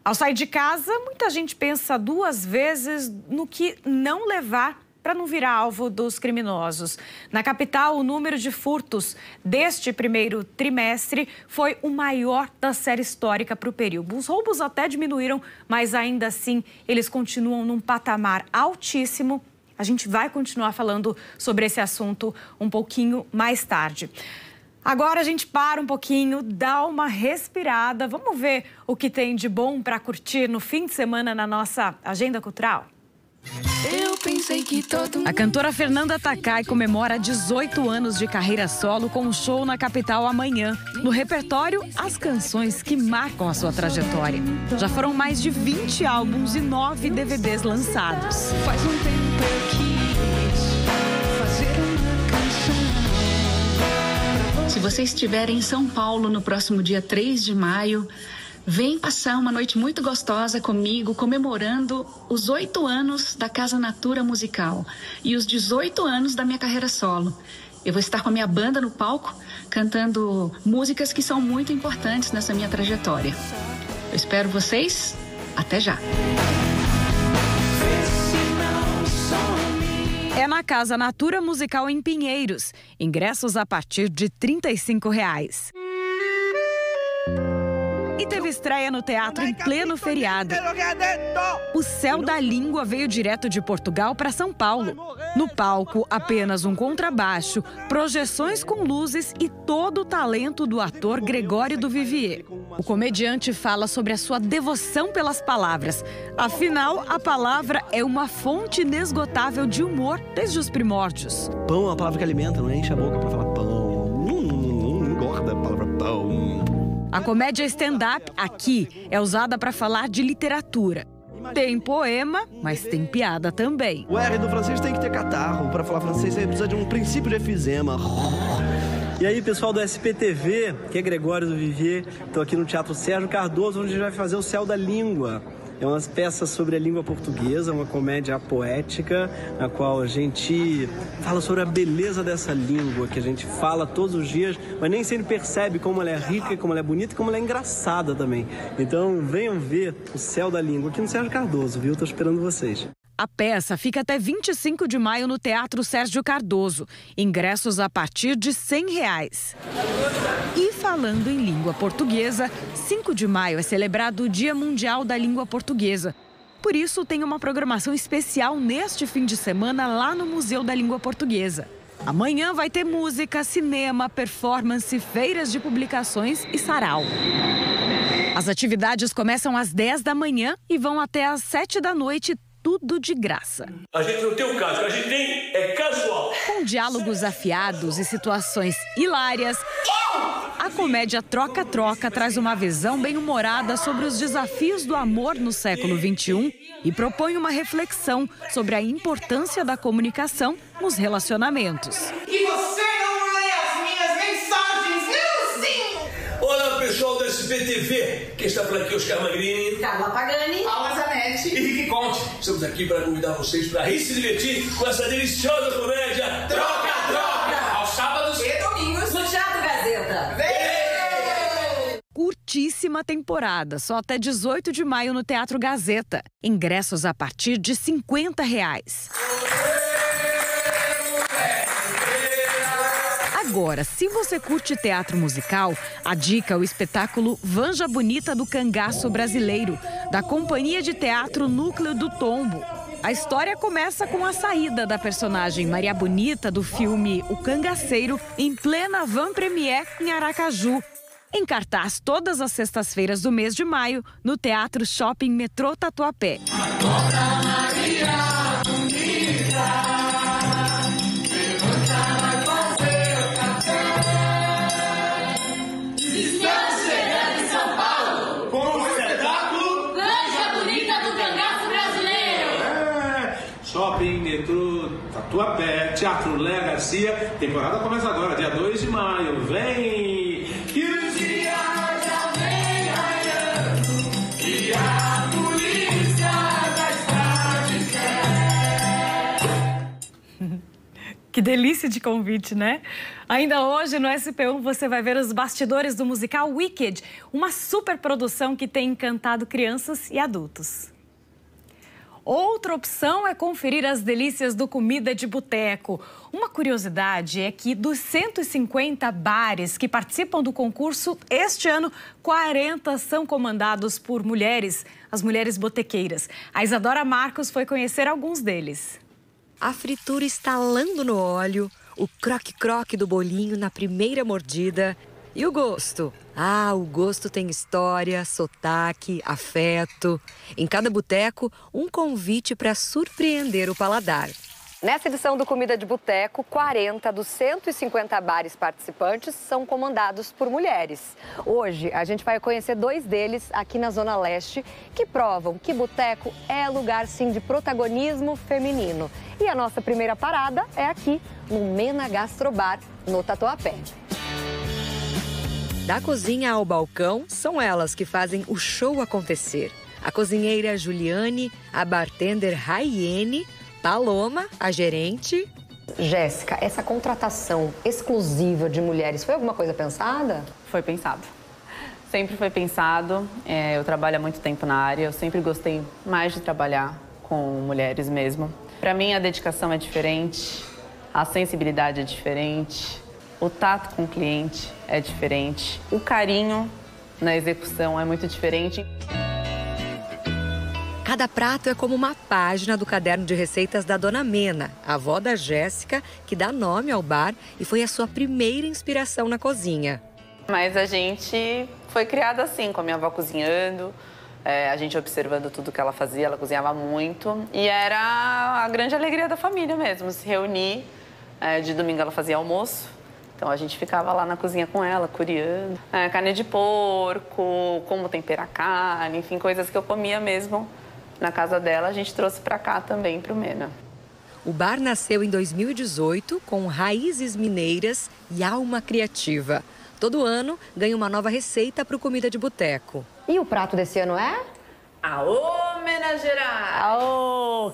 Ao sair de casa, muita gente pensa 2 vezes no que não levar para não virar alvo dos criminosos. Na capital, o número de furtos deste primeiro trimestre foi o maior da série histórica para o período. Os roubos até diminuíram, mas ainda assim eles continuam num patamar altíssimo. A gente vai continuar falando sobre esse assunto um pouquinho mais tarde. Agora a gente para um pouquinho, dá uma respirada. Vamos ver o que tem de bom para curtir no fim de semana na nossa agenda cultural? A cantora Fernanda Takai comemora 18 anos de carreira solo com um show na capital amanhã. No repertório, as canções que marcam a sua trajetória. Já foram mais de 20 álbuns e 9 DVDs lançados. Faz um tempo eu quis fazer uma canção. Se você estiver em São Paulo no próximo dia 3 de maio, vem passar uma noite muito gostosa comigo, comemorando os 8 anos da Casa Natura Musical e os 18 anos da minha carreira solo. Eu vou estar com a minha banda no palco, cantando músicas que são muito importantes nessa minha trajetória. Eu espero vocês. Até já! É na Casa Natura Musical em Pinheiros. Ingressos a partir de R$ 35. E teve estreia no teatro em pleno feriado. O Céu da Língua veio direto de Portugal para São Paulo. No palco, apenas um contrabaixo, projeções com luzes e todo o talento do ator Gregório do Vivier. O comediante fala sobre a sua devoção pelas palavras. Afinal, a palavra é uma fonte inesgotável de humor desde os primórdios. Pão é uma palavra que alimenta, não enche a boca para falar pão. Não engorda a palavra pão. A comédia stand-up aqui é usada para falar de literatura. Tem poema, mas tem piada também. O R do francês tem que ter catarro. Para falar francês, você precisa de um princípio de efizema. E aí, pessoal do SPTV, que é Gregório do Vivier, estou aqui no Teatro Sérgio Cardoso, onde a gente vai fazer o Céu da Língua. É uma peça sobre a língua portuguesa, uma comédia poética, na qual a gente fala sobre a beleza dessa língua, que a gente fala todos os dias, mas nem sempre percebe como ela é rica, como ela é bonita e como ela é engraçada também. Então venham ver o Céu da Língua aqui no Sérgio Cardoso, viu? Estou esperando vocês. A peça fica até 25 de maio no Teatro Sérgio Cardoso. Ingressos a partir de R$ 100. E falando em língua portuguesa, 5 de maio é celebrado o Dia Mundial da Língua Portuguesa. Por isso, tem uma programação especial neste fim de semana lá no Museu da Língua Portuguesa. Amanhã vai ter música, cinema, performance, feiras de publicações e sarau. As atividades começam às 10 da manhã e vão até às 7 da noite, tudo de graça. A gente não tem um caso, o que a gente tem é casual. Com diálogos afiados e situações hilárias, A comédia Troca-Troca traz uma visão bem-humorada sobre os desafios do amor no século XXI e propõe uma reflexão sobre a importância da comunicação nos relacionamentos. E você não lê as minhas mensagens, Nilzinho! Olá, pessoal do SPTV. Quem está por aqui, Oscar Magrini, Carla Pagani, Paula Zanetti e Rick Conte. Estamos aqui para convidar vocês para rir e se divertir com essa deliciosa comédia Troca-Troca! Aos sábados e domingos no Teatro Gazeta. Curtíssima temporada, só até 18 de maio no Teatro Gazeta. Ingressos a partir de R$50. Agora, se você curte teatro musical, a dica é o espetáculo Vanja Bonita do Cangaço Brasileiro, da Companhia de Teatro Núcleo do Tombo. A história começa com a saída da personagem Maria Bonita do filme O Cangaceiro em plena van premiere em Aracaju. Em cartaz todas as sextas-feiras do mês de maio, no Teatro Shopping Metrô Tatuapé. Estamos chegando em São Paulo com o espetáculo Vanja Bonita do Cangaço Brasileiro. Shopping Metrô Tatuapé, Teatro Léa Garcia. Temporada começa agora, dia 2 de maio. Vem! E o dia já vem raiando e a polícia da estrada quer. Que delícia de convite, né? Ainda hoje no SP1 você vai ver os bastidores do musical Wicked, uma superprodução que tem encantado crianças e adultos. Outra opção é conferir as delícias do Comida de Boteco. Uma curiosidade é que dos 150 bares que participam do concurso, este ano, 40 são comandados por mulheres, as mulheres botequeiras. A Isadora Marcos foi conhecer alguns deles. A fritura estalando no óleo, o croque-croque do bolinho na primeira mordida. E o gosto? Ah, o gosto tem história, sotaque, afeto. Em cada boteco, um convite para surpreender o paladar. Nessa edição do Comida de Boteco, 40 dos 150 bares participantes são comandados por mulheres. Hoje, a gente vai conhecer 2 deles aqui na Zona Leste, que provam que boteco é lugar, sim, de protagonismo feminino. E a nossa primeira parada é aqui, no Mena Gastrobar, no Tatuapé. Da cozinha ao balcão, são elas que fazem o show acontecer. A cozinheira Juliane, a bartender Raiene, Paloma, a gerente. Jéssica, essa contratação exclusiva de mulheres, foi alguma coisa pensada? Foi pensado. Sempre foi pensado. Eu trabalho há muito tempo na área, eu sempre gostei mais de trabalhar com mulheres mesmo. Para mim, a dedicação é diferente, a sensibilidade é diferente, o tato com o cliente é diferente, o carinho na execução é muito diferente. Cada prato é como uma página do caderno de receitas da Dona Mena, a avó da Jéssica, que dá nome ao bar e foi a sua primeira inspiração na cozinha. Mas a gente foi criada assim, com a minha avó cozinhando, a gente observando tudo que ela fazia, ela cozinhava muito. E era a grande alegria da família mesmo, se reunir. De domingo ela fazia almoço, então a gente ficava lá na cozinha com ela, curiando. Carne de porco, como temperar carne, enfim, coisas que eu comia mesmo na casa dela, a gente trouxe para cá também, para o Mena. O bar nasceu em 2018 com raízes mineiras e alma criativa. Todo ano ganha uma nova receita para o Comida de Boteco. E o prato desse ano é? A homenagear!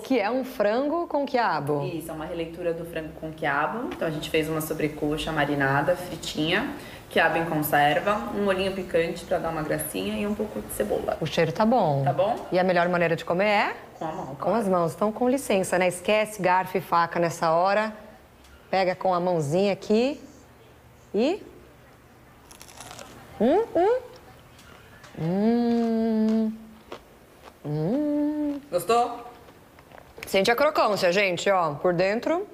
Que é um frango com quiabo. Isso, é uma releitura do frango com quiabo. Então a gente fez uma sobrecoxa marinada, fritinha, quiabo em conserva, um molhinho picante para dar uma gracinha e um pouco de cebola. O cheiro tá bom. Tá bom? E a melhor maneira de comer é? Com a mão. Com as mãos. Então, com licença, né? Esquece garfo e faca nessa hora. Pega com a mãozinha aqui e... Gostou? Sente a crocância, gente, ó. Por dentro.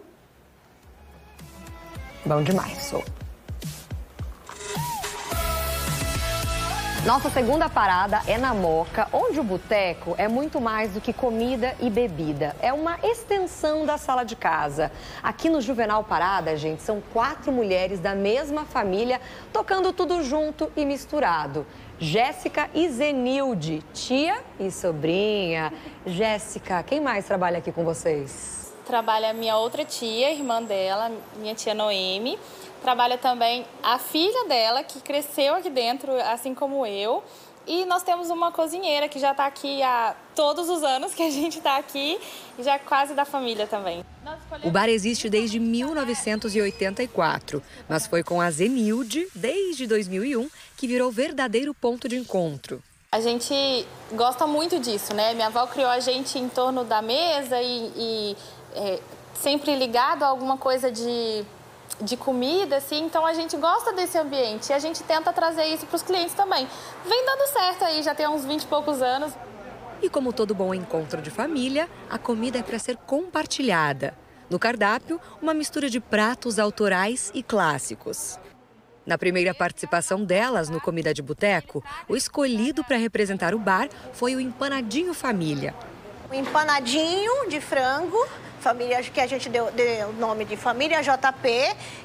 Bom demais. Nossa segunda parada é na Moca, onde o boteco é muito mais do que comida e bebida. É uma extensão da sala de casa. Aqui no Juvenal Parada, gente, são 4 mulheres da mesma família tocando tudo junto e misturado. Jéssica e Zenilde, tia e sobrinha. Jéssica, quem mais trabalha aqui com vocês? Trabalha a minha outra tia, irmã dela, minha tia Noemi. Trabalha também a filha dela, que cresceu aqui dentro, assim como eu. E nós temos uma cozinheira que já está aqui há todos os anos que a gente está aqui e já é quase da família também. O bar existe desde 1984, mas foi com a Zenilde, desde 2001, que virou verdadeiro ponto de encontro. A gente gosta muito disso, né? Minha avó criou a gente em torno da mesa e sempre ligado a alguma coisa de comida, assim, então a gente gosta desse ambiente e a gente tenta trazer isso para os clientes também. Vem dando certo aí, já tem uns 20 e poucos anos. E como todo bom encontro de família, a comida é para ser compartilhada. No cardápio, uma mistura de pratos autorais e clássicos. Na primeira participação delas no Comida de Boteco, o escolhido para representar o bar foi o empanadinho família. O empanadinho de frango, família que a gente deu o nome de família JP,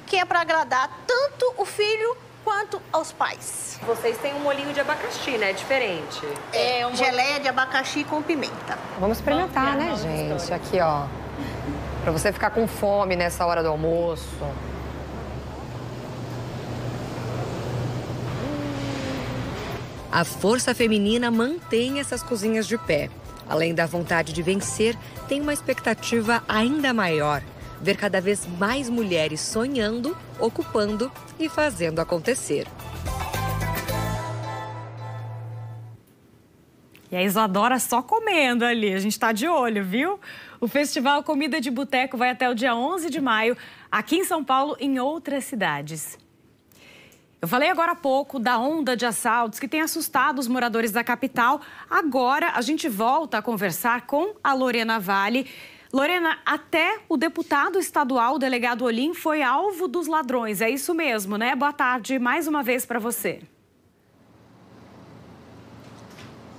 que é para agradar tanto o filho quanto aos pais. Vocês têm um molhinho de abacaxi, né? Diferente. É um geleia de abacaxi com pimenta. Vamos experimentar, né, gente? Aqui, ó. Para você ficar com fome nessa hora do almoço. A força feminina mantém essas cozinhas de pé. Além da vontade de vencer, tem uma expectativa ainda maior: ver cada vez mais mulheres sonhando, ocupando e fazendo acontecer. E a Isadora só comendo ali, a gente está de olho, viu? O Festival Comida de Boteco vai até o dia 11 de maio, aqui em São Paulo e em outras cidades. Eu falei agora há pouco da onda de assaltos que tem assustado os moradores da capital. Agora a gente volta a conversar com a Lorena Vale. Lorena, até o deputado estadual, o delegado Olim, foi alvo dos ladrões. É isso mesmo, né? Boa tarde mais uma vez para você.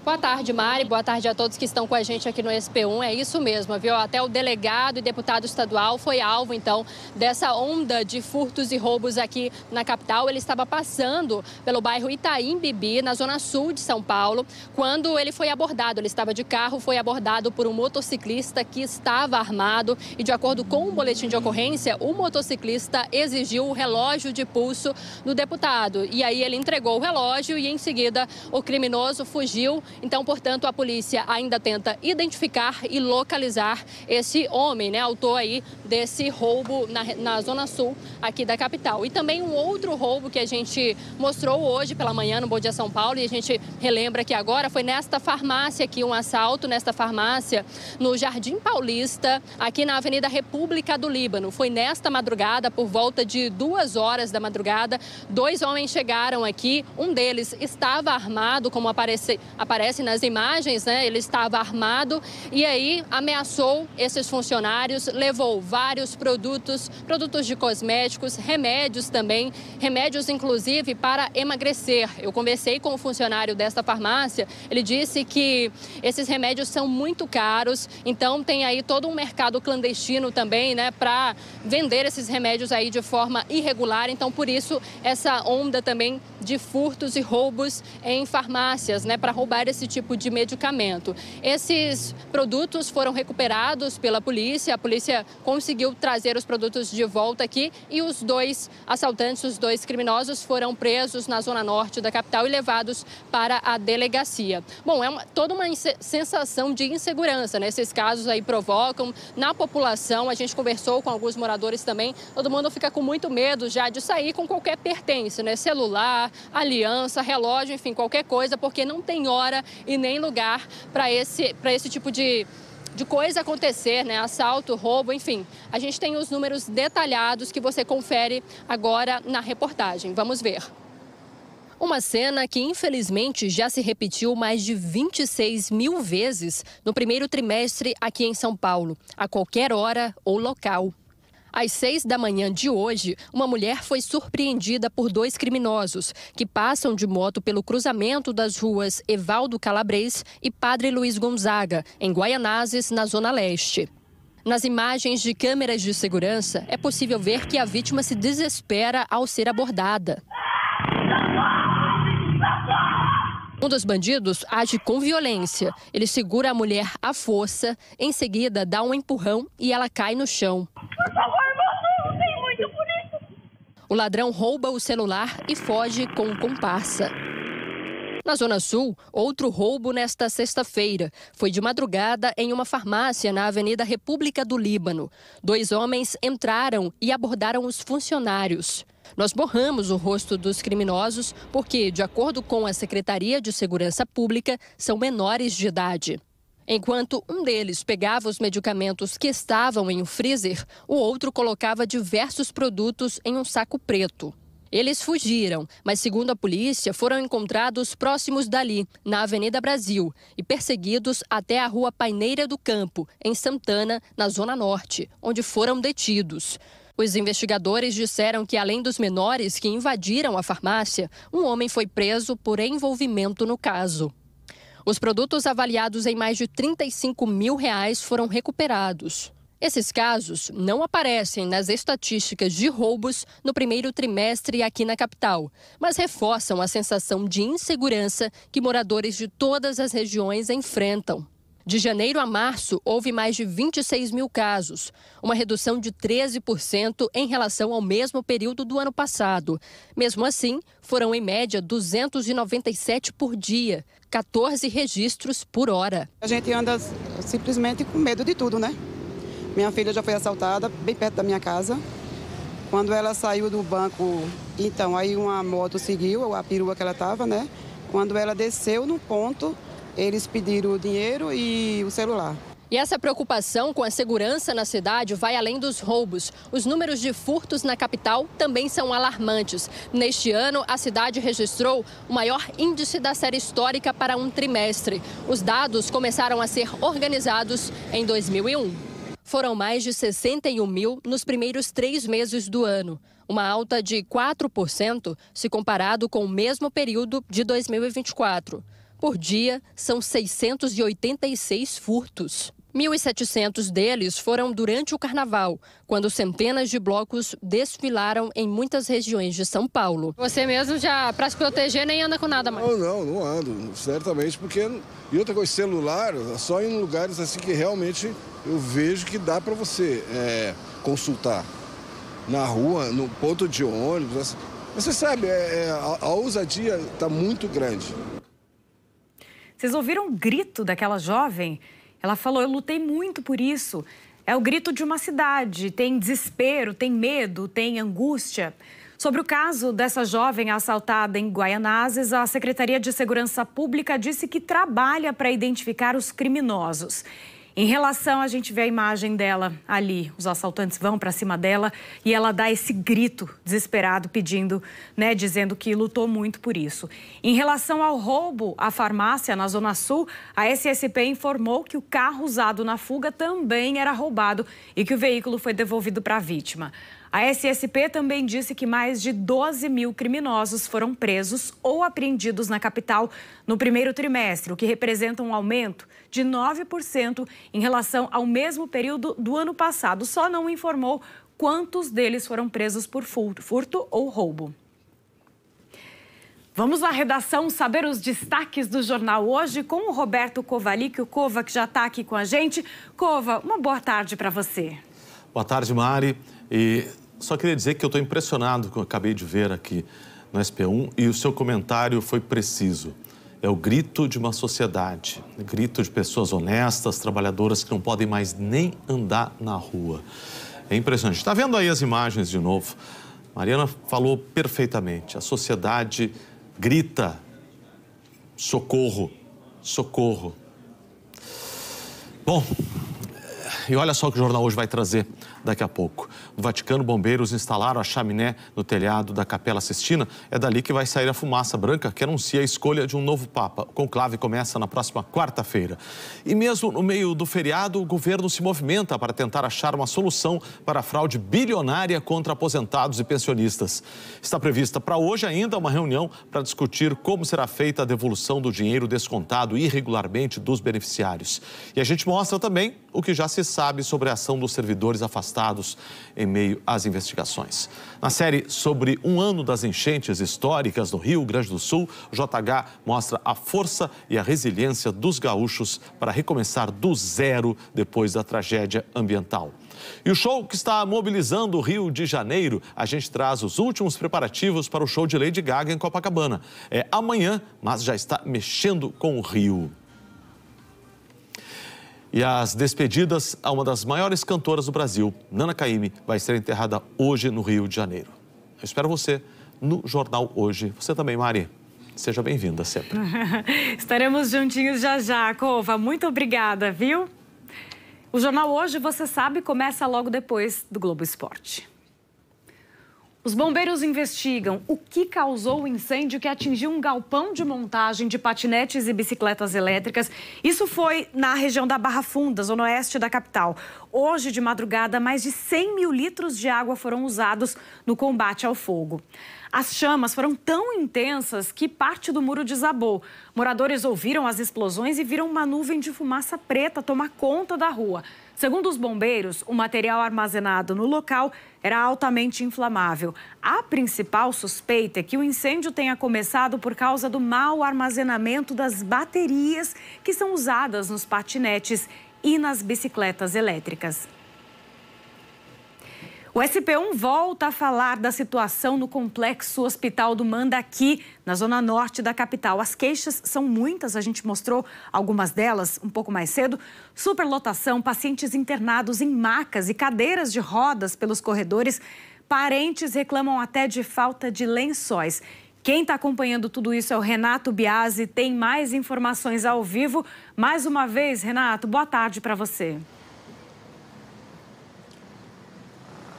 Boa tarde, Mari. Boa tarde a todos que estão com a gente aqui no SP1. É isso mesmo, viu? Até o delegado e deputado estadual foi alvo, então, dessa onda de furtos e roubos aqui na capital. Ele estava passando pelo bairro Itaim Bibi, na zona sul de São Paulo, quando ele foi abordado. Ele estava de carro, foi abordado por um motociclista que estava armado e, de acordo com o boletim de ocorrência, o motociclista exigiu o relógio de pulso do deputado. E aí ele entregou o relógio e, em seguida, o criminoso fugiu. Então, portanto, a polícia ainda tenta identificar e localizar esse homem, né, autor aí desse roubo na zona sul aqui da capital. E também um outro roubo que a gente mostrou hoje pela manhã no Bom Dia São Paulo, e a gente relembra que agora foi nesta farmácia aqui, um assalto nesta farmácia no Jardim Paulista, aqui na Avenida República do Líbano. Foi nesta madrugada, por volta de 2 horas da madrugada, 2 homens chegaram aqui, um deles estava armado, como aparece nas imagens, né? Ele estava armado e aí ameaçou esses funcionários, levou vários produtos de cosméticos, remédios também, remédios inclusive para emagrecer. Eu conversei com o funcionário desta farmácia, ele disse que esses remédios são muito caros, então tem aí todo um mercado clandestino também, né, para vender esses remédios aí de forma irregular, então por isso essa onda também de furtos e roubos em farmácias, né, para roubar esse tipo de medicamento. Esses produtos foram recuperados pela polícia, a polícia conseguiu trazer os produtos de volta aqui e os 2 assaltantes, os 2 criminosos foram presos na zona norte da capital e levados para a delegacia. Bom, toda uma sensação de insegurança, né? Esses casos aí provocam na população, a gente conversou com alguns moradores também, todo mundo fica com muito medo já de sair com qualquer pertence, né? Celular, aliança, relógio, enfim, qualquer coisa, porque não tem hora e nem lugar para esse tipo de coisa acontecer, né? Assalto, roubo, enfim. A gente tem os números detalhados que você confere agora na reportagem. Vamos ver. Uma cena que, infelizmente, já se repetiu mais de 26 mil vezes no primeiro trimestre aqui em São Paulo, a qualquer hora ou local. Às 6 da manhã de hoje, uma mulher foi surpreendida por 2 criminosos que passam de moto pelo cruzamento das ruas Evaldo Calabres e Padre Luiz Gonzaga, em Guaianazes, na Zona Leste. Nas imagens de câmeras de segurança, é possível ver que a vítima se desespera ao ser abordada. Um dos bandidos age com violência. Ele segura a mulher à força, em seguida dá um empurrão e ela cai no chão. Por favor, moço, não tem muito por isso. O ladrão rouba o celular e foge com um comparsa. Na Zona Sul, outro roubo nesta sexta-feira. Foi de madrugada em uma farmácia na Avenida República do Líbano. 2 homens entraram e abordaram os funcionários. Nós borramos o rosto dos criminosos porque, de acordo com a Secretaria de Segurança Pública, são menores de idade. Enquanto um deles pegava os medicamentos que estavam em um freezer, o outro colocava diversos produtos em um saco preto. Eles fugiram, mas, segundo a polícia, foram encontrados próximos dali, na Avenida Brasil, e perseguidos até a Rua Paineira do Campo, em Santana, na Zona Norte, onde foram detidos. Os investigadores disseram que, além dos menores que invadiram a farmácia, um homem foi preso por envolvimento no caso. Os produtos avaliados em mais de R$35 mil foram recuperados. Esses casos não aparecem nas estatísticas de roubos no primeiro trimestre aqui na capital, mas reforçam a sensação de insegurança que moradores de todas as regiões enfrentam. De janeiro a março, houve mais de 26 mil casos, uma redução de 13% em relação ao mesmo período do ano passado. Mesmo assim, foram em média 297 por dia, 14 registros por hora. A gente anda simplesmente com medo de tudo, né? Minha filha já foi assaltada bem perto da minha casa. Quando ela saiu do banco, então aí uma moto seguiu, a perua que ela estava, né? Quando ela desceu no ponto, eles pediram o dinheiro e o celular. E essa preocupação com a segurança na cidade vai além dos roubos. Os números de furtos na capital também são alarmantes. Neste ano, a cidade registrou o maior índice da série histórica para um trimestre. Os dados começaram a ser organizados em 2001. Foram mais de 61 mil nos primeiros 3 meses do ano, uma alta de 4% se comparado com o mesmo período de 2024. Por dia, são 686 furtos. 1.700 deles foram durante o Carnaval, quando centenas de blocos desfilaram em muitas regiões de São Paulo. Você mesmo já, para se proteger, nem anda com nada mais? Não ando, certamente, porque... E outra coisa, celular, só em lugares assim que realmente eu vejo que dá para você consultar. Na rua, no ponto de ônibus. Você sabe, a ousadia está muito grande. Vocês ouviram o grito daquela jovem? Ela falou, eu lutei muito por isso. É o grito de uma cidade, tem desespero, tem medo, tem angústia. Sobre o caso dessa jovem assaltada em Guaianazes, a Secretaria de Segurança Pública disse que trabalha para identificar os criminosos. Em relação, a gente vê a imagem dela ali, os assaltantes vão para cima dela e ela dá esse grito desesperado pedindo, dizendo que lutou muito por isso. Em relação ao roubo à farmácia na Zona Sul, a SSP informou que o carro usado na fuga também era roubado e que o veículo foi devolvido para a vítima. A SSP também disse que mais de 12 mil criminosos foram presos ou apreendidos na capital no primeiro trimestre, o que representa um aumento de 9% em relação ao mesmo período do ano passado. Só não informou quantos deles foram presos por furto ou roubo. Vamos na redação saber os destaques do jornal hoje com o Roberto Kovalik, o Kova, que já está aqui com a gente. Kova, uma boa tarde para você. Boa tarde, Mari. E só queria dizer que eu estou impressionado com o que eu acabei de ver aqui no SP1 e o seu comentário foi preciso. É o grito de uma sociedade, o grito de pessoas honestas, trabalhadoras que não podem mais nem andar na rua. É impressionante. Está vendo aí as imagens de novo? Mariana falou perfeitamente. A sociedade grita, socorro, socorro. Bom, e olha só o que o jornal hoje vai trazer. daqui a pouco. No Vaticano, bombeiros instalaram a chaminé no telhado da Capela Sistina. É dali que vai sair a fumaça branca que anuncia a escolha de um novo Papa. O conclave começa na próxima quarta-feira. E mesmo no meio do feriado, o governo se movimenta para tentar achar uma solução para a fraude bilionária contra aposentados e pensionistas. Está prevista para hoje ainda uma reunião para discutir como será feita a devolução do dinheiro descontado irregularmente dos beneficiários. E a gente mostra também o que já se sabe sobre a ação dos servidores afastados em meio às investigações. Na série sobre um ano das enchentes históricas no Rio Grande do Sul, o JH mostra a força e a resiliência dos gaúchos para recomeçar do zero depois da tragédia ambiental. E o show que está mobilizando o Rio de Janeiro, a gente traz os últimos preparativos para o show de Lady Gaga em Copacabana. É amanhã, mas já está mexendo com o Rio. E as despedidas a uma das maiores cantoras do Brasil, Nana Caymmi, vai ser enterrada hoje no Rio de Janeiro. Eu espero você no Jornal Hoje. Você também, Mari. Seja bem-vinda sempre. Estaremos juntinhos já já, Cova. Muito obrigada, viu? O Jornal Hoje, você sabe, começa logo depois do Globo Esporte. Os bombeiros investigam o que causou o incêndio que atingiu um galpão de montagem de patinetes e bicicletas elétricas. Isso foi na região da Barra Funda, zona oeste da capital. Hoje, de madrugada, mais de 100 mil litros de água foram usados no combate ao fogo. As chamas foram tão intensas que parte do muro desabou. Moradores ouviram as explosões e viram uma nuvem de fumaça preta tomar conta da rua. Segundo os bombeiros, o material armazenado no local era altamente inflamável. A principal suspeita é que o incêndio tenha começado por causa do mau armazenamento das baterias que são usadas nos patinetes e nas bicicletas elétricas. O SP1 volta a falar da situação no complexo Hospital do Mandaqui, na zona norte da capital. As queixas são muitas, a gente mostrou algumas delas um pouco mais cedo. Superlotação, pacientes internados em macas e cadeiras de rodas pelos corredores. Parentes reclamam até de falta de lençóis. Quem está acompanhando tudo isso é o Renato Biasi, tem mais informações ao vivo. Mais uma vez, Renato, boa tarde para você.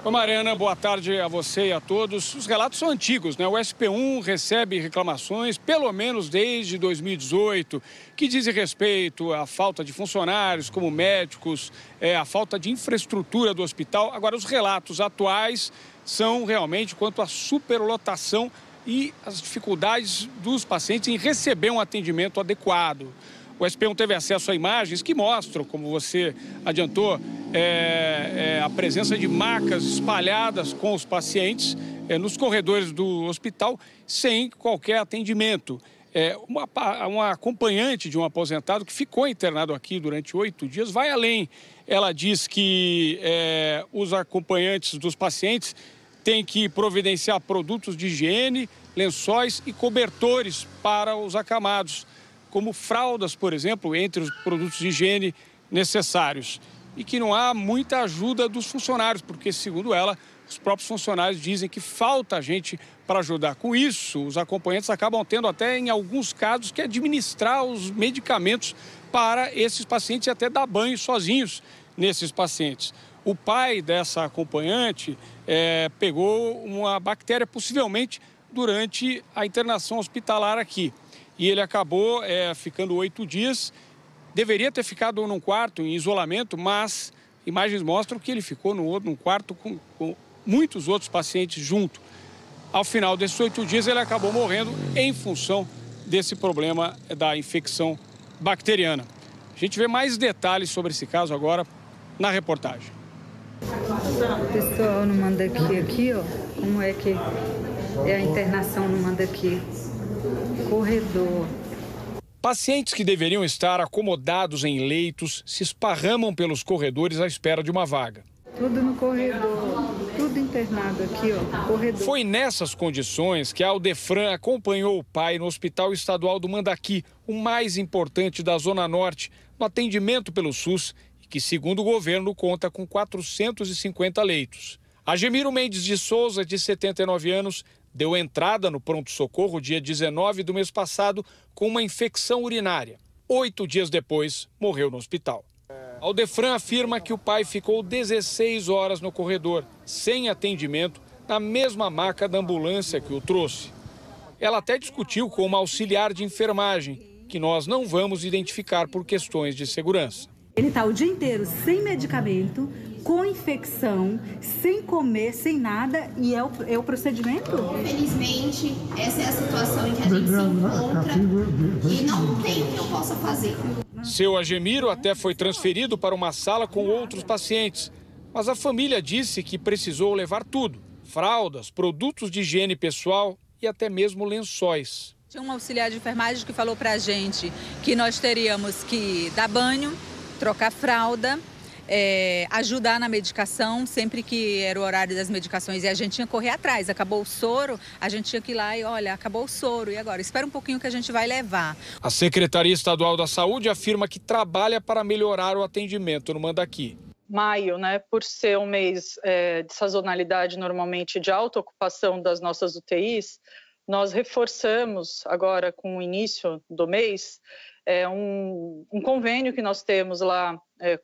Oi, Mariana, boa tarde a você e a todos. Os relatos são antigos, né? O SP1 recebe reclamações, pelo menos desde 2018, que dizem respeito à falta de funcionários, como médicos, a falta de infraestrutura do hospital. Agora, os relatos atuais são realmente quanto à superlotação e as dificuldades dos pacientes em receber um atendimento adequado. O SP1 teve acesso a imagens que mostram, como você adiantou, a presença de macas espalhadas com os pacientes nos corredores do hospital sem qualquer atendimento. Uma acompanhante de um aposentado que ficou internado aqui durante 8 dias vai além. Ela diz que os acompanhantes dos pacientes têm que providenciar produtos de higiene, lençóis e cobertores para os acamados, como fraldas, por exemplo, entre os produtos de higiene necessários. E que não há muita ajuda dos funcionários, porque, segundo ela, os próprios funcionários dizem que falta gente para ajudar. Com isso, os acompanhantes acabam tendo até, em alguns casos, que administrar os medicamentos para esses pacientes e até dar banho sozinhos nesses pacientes. O pai dessa acompanhante pegou uma bactéria, possivelmente, durante a internação hospitalar aqui. E ele acabou ficando 8 dias. Deveria ter ficado num quarto em isolamento, mas imagens mostram que ele ficou num quarto com muitos outros pacientes junto. Ao final desses 8 dias, ele acabou morrendo em função desse problema da infecção bacteriana. A gente vê mais detalhes sobre esse caso agora na reportagem. O pessoal no Mandaqui, ó, como é que é a internação no Mandaqui? Corredor. Pacientes que deveriam estar acomodados em leitos se esparramam pelos corredores à espera de uma vaga. Tudo no corredor, tudo internado aqui, ó, corredor. Foi nessas condições que a Aldefran acompanhou o pai no Hospital Estadual do Mandaqui, o mais importante da Zona Norte, no atendimento pelo SUS, e que, segundo o governo, conta com 450 leitos. Agemiro Mendes de Souza, de 79 anos, deu entrada no pronto-socorro dia 19 do mês passado com uma infecção urinária. 8 dias depois, morreu no hospital. Aldefran afirma que o pai ficou 16 horas no corredor, sem atendimento, na mesma maca da ambulância que o trouxe. Ela até discutiu com uma auxiliar de enfermagem, que nós não vamos identificar por questões de segurança. Ele está o dia inteiro sem medicamento, com infecção, sem comer, sem nada, e é o procedimento? Infelizmente, essa é a situação em que a gente se encontra e não tem o que eu possa fazer. Seu Agemiro até foi transferido para uma sala com outros pacientes, mas a família disse que precisou levar tudo: fraldas, produtos de higiene pessoal e até mesmo lençóis. Tinha um auxiliar de enfermagem que falou para a gente que nós teríamos que dar banho, trocar fralda, ajudar na medicação, sempre que era o horário das medicações, e a gente tinha que correr atrás. Acabou o soro, a gente tinha que ir lá e, olha, acabou o soro, e agora? Espera um pouquinho que a gente vai levar. A Secretaria Estadual da Saúde afirma que trabalha para melhorar o atendimento no Mandaqui. Maio, né, por ser um mês de sazonalidade, normalmente de alta ocupação das nossas UTIs, nós reforçamos agora, com o início do mês, um convênio que nós temos lá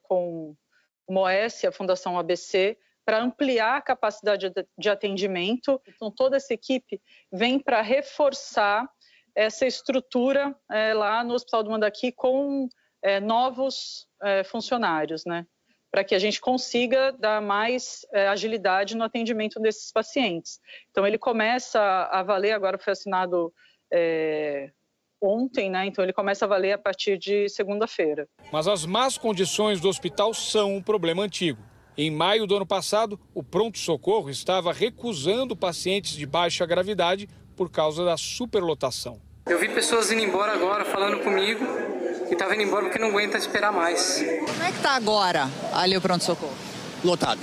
com o MOES, a Fundação ABC, para ampliar a capacidade de atendimento. Então, toda essa equipe vem para reforçar essa estrutura lá no Hospital do Mandaqui com novos funcionários, né? Para que a gente consiga dar mais agilidade no atendimento desses pacientes. Então, ele começa a valer, agora foi assinado ontem, né? Então, ele começa a valer a partir de segunda-feira. Mas as más condições do hospital são um problema antigo. Em maio do ano passado, o pronto-socorro estava recusando pacientes de baixa gravidade por causa da superlotação. Eu vi pessoas indo embora agora, falando comigo, que estavam indo embora porque não aguenta esperar mais. Como é que está agora ali o pronto-socorro? Lotado,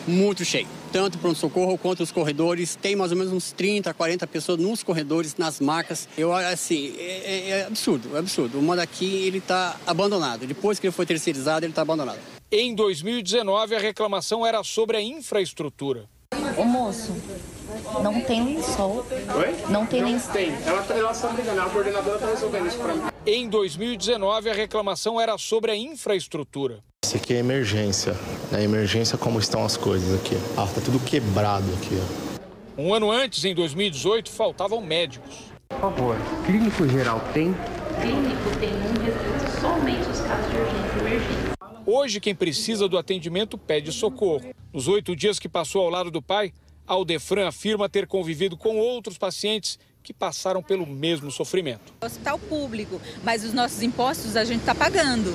muito cheio. Tanto o pronto-socorro quanto os corredores. Tem mais ou menos uns 30, 40 pessoas nos corredores, nas macas. Assim, é absurdo, é absurdo. O Mandaqui, ele está abandonado. Depois que ele foi terceirizado, ele está abandonado. Em 2019, a reclamação era sobre a infraestrutura. Ô moço, não tem lençol. Oi? Não tem lençol. Tem. Ela está brigando, a coordenadora está resolvendo isso para mim. Em 2019, a reclamação era sobre a infraestrutura. Isso aqui é emergência, né? Emergência como estão as coisas aqui. Tá tudo quebrado aqui. Um ano antes, em 2018, faltavam médicos. Por favor, clínico geral tem? Clínico tem restrito somente os casos de urgência e emergência. Hoje, quem precisa do atendimento pede socorro. Nos 8 dias que passou ao lado do pai, Aldefran afirma ter convivido com outros pacientes que passaram pelo mesmo sofrimento. Hospital público, mas os nossos impostos a gente está pagando.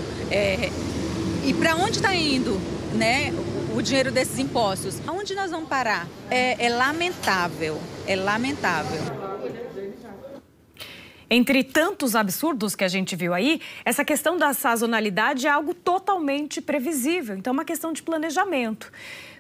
E para onde está indo, né, o dinheiro desses impostos? Aonde nós vamos parar? É lamentável, é lamentável. Entre tantos absurdos que a gente viu aí, essa questão da sazonalidade é algo totalmente previsível. Então, é uma questão de planejamento.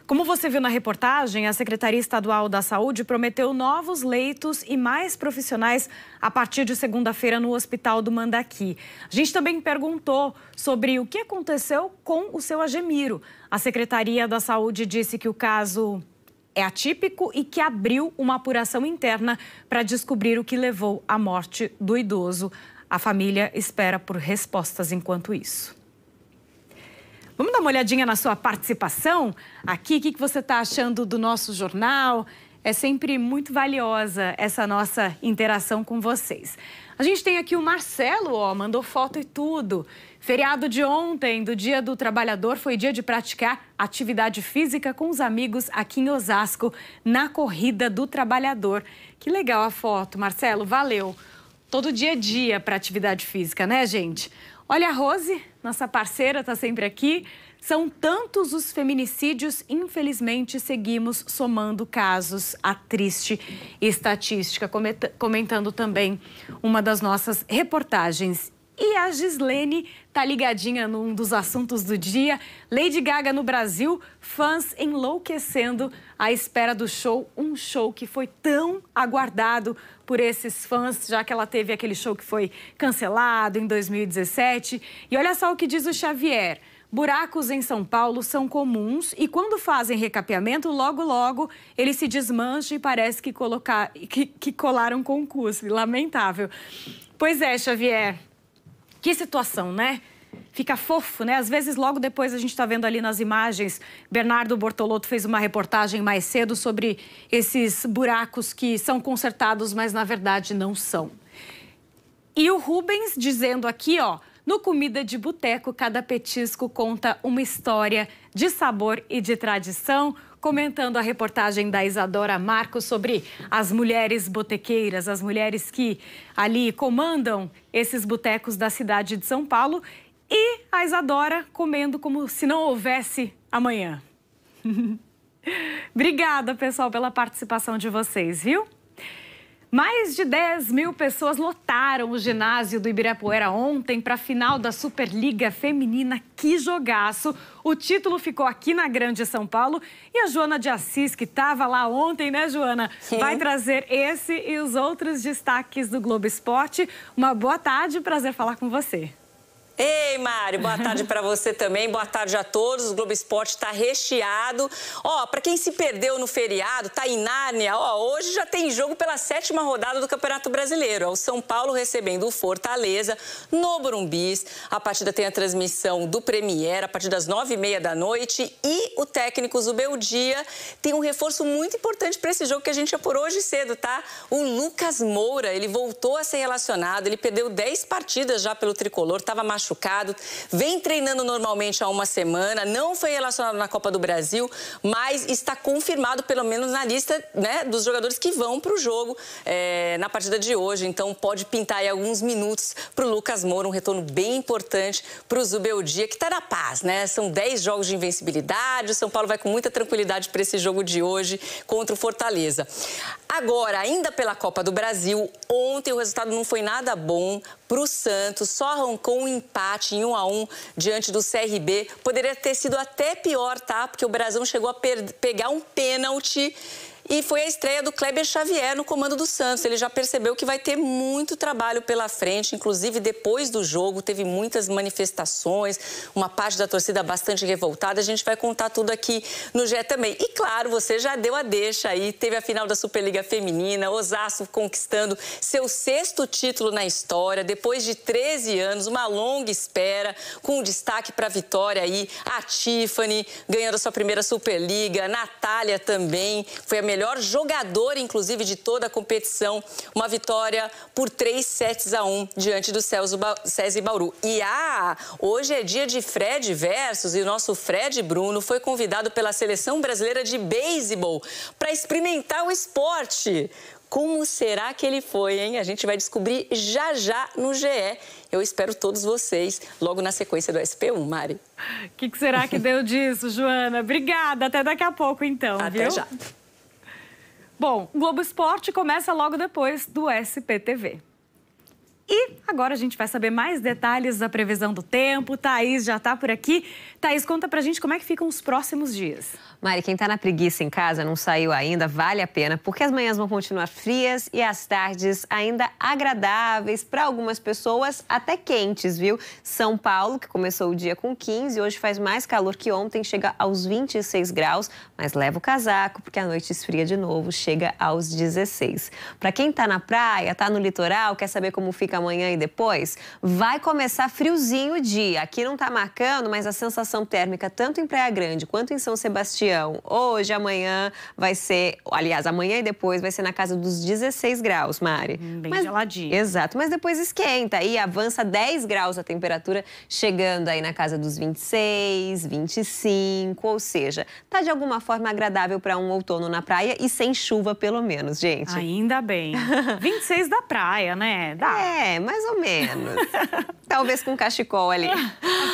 Como você viu na reportagem, a Secretaria Estadual da Saúde prometeu novos leitos e mais profissionais a partir de segunda-feira no Hospital do Mandaqui. A gente também perguntou sobre o que aconteceu com o seu Agemiro. A Secretaria da Saúde disse que o caso é atípico e que abriu uma apuração interna para descobrir o que levou à morte do idoso. A família espera por respostas enquanto isso. Vamos dar uma olhadinha na sua participação aqui. O que você está achando do nosso jornal? É sempre muito valiosa essa nossa interação com vocês. A gente tem aqui o Marcelo, mandou foto e tudo. Feriado de ontem, do Dia do Trabalhador, foi dia de praticar atividade física com os amigos aqui em Osasco, na Corrida do Trabalhador. Que legal a foto, Marcelo, valeu. Todo dia é dia para atividade física, né, gente? Olha, a Rose, nossa parceira, está sempre aqui. São tantos os feminicídios, infelizmente, seguimos somando casos. A triste estatística, comentando também uma das nossas reportagens. E a Gislene tá ligadinha num dos assuntos do dia. Lady Gaga no Brasil, fãs enlouquecendo à espera do show. Um show que foi tão aguardado por esses fãs, já que ela teve aquele show que foi cancelado em 2017. E olha só o que diz o Xavier. Buracos em São Paulo são comuns e quando fazem recapeamento, logo ele se desmancha e parece que colaram com cuspe. Lamentável. Pois é, Xavier. Que situação, né? fica fofo, né? Às vezes, logo depois, a gente está vendo ali nas imagens, Bernardo Bortolotto fez uma reportagem mais cedo sobre esses buracos que são consertados, mas na verdade não são. E o Rubens dizendo aqui, ó, no Comida de Boteco, cada petisco conta uma história de sabor e de tradição, comentando a reportagem da Isadora Marcos sobre as mulheres botequeiras, as mulheres que ali comandam esses botecos da cidade de São Paulo, e a Isadora comendo como se não houvesse amanhã. Obrigada, pessoal, pela participação de vocês, viu? Mais de 10 mil pessoas lotaram o ginásio do Ibirapuera ontem para a final da Superliga Feminina. Que jogaço! O título ficou aqui na Grande São Paulo e a Joana de Assis, que estava lá ontem, né, Joana? Sim. Vai trazer esse e os outros destaques do Globo Esporte. Uma boa tarde, prazer falar com você. Ei, Mário, boa tarde para você também, boa tarde a todos. O Globo Esporte está recheado. Ó, para quem se perdeu no feriado, tá em Nárnia, ó, hoje já tem jogo pela 7ª rodada do Campeonato Brasileiro. É o São Paulo recebendo o Fortaleza no Morumbis. A partida tem a transmissão do Premier a partir das 9h30 da noite. E o técnico Zubeldia tem um reforço muito importante para esse jogo que a gente apurou hoje cedo, tá? O Lucas Moura, ele voltou a ser relacionado, ele perdeu 10 partidas já pelo tricolor, estava machucado, vem treinando normalmente há uma semana, não foi relacionado na Copa do Brasil, mas está confirmado pelo menos na lista, né, dos jogadores que vão para o jogo na partida de hoje. Então pode pintar aí alguns minutos para o Lucas Moura, um retorno bem importante para o Zubeldia, que está na paz, né? São 10 jogos de invencibilidade, o São Paulo vai com muita tranquilidade para esse jogo de hoje contra o Fortaleza. Agora, ainda pela Copa do Brasil, ontem o resultado não foi nada bom para o Santos, só arrancou um empate em 1-1 diante do CRB. Poderia ter sido até pior, tá? Porque o Brasão chegou a pegar um pênalti. E foi a estreia do Kleber Xavier no comando do Santos. Ele já percebeu que vai ter muito trabalho pela frente. Inclusive, depois do jogo, teve muitas manifestações, uma parte da torcida bastante revoltada. A gente vai contar tudo aqui no GE também. E, claro, você já deu a deixa aí. Teve a final da Superliga Feminina, Osasco conquistando seu 6º título na história. Depois de 13 anos, uma longa espera, com destaque para a vitória aí. A Tiffany ganhando a sua primeira Superliga, a Natália também. Foi a melhor jogadora, inclusive, de toda a competição. Uma vitória por 3-1 diante do SESI Bauru. E hoje é dia de Fred Versus e o nosso Fred Bruno foi convidado pela Seleção Brasileira de Beisebol para experimentar o esporte. Como será que ele foi, hein? A gente vai descobrir já já no GE. Eu espero todos vocês logo na sequência do SP1, Mari. O que será que deu disso, Joana? Obrigada. Até daqui a pouco, então, Até viu? já. Bom, o Globo Esporte começa logo depois do SPTV. E agora a gente vai saber mais detalhes da previsão do tempo. Thaís já está por aqui. Thaís, conta pra gente como é que ficam os próximos dias. Mari, quem está na preguiça em casa, não saiu ainda, vale a pena, porque as manhãs vão continuar frias e as tardes ainda agradáveis, para algumas pessoas até quentes, viu? São Paulo, que começou o dia com 15, hoje faz mais calor que ontem, chega aos 26 graus, mas leva o casaco, porque a noite esfria de novo, chega aos 16. Para quem está na praia, está no litoral, quer saber como fica amanhã e depois, vai começar friozinho o dia. Aqui não está marcando, mas a sensação térmica, tanto em Praia Grande quanto em São Sebastião, hoje, amanhã vai ser, aliás, amanhã e depois vai ser na casa dos 16 graus, Mari. Bem geladinho. Exato, mas depois esquenta e avança 10 graus a temperatura, chegando aí na casa dos 26, 25, ou seja, tá de alguma forma agradável para um outono na praia e sem chuva pelo menos, gente. Ainda bem. 26 da praia, né? Dá. É, mais ou menos. Talvez com cachecol ali.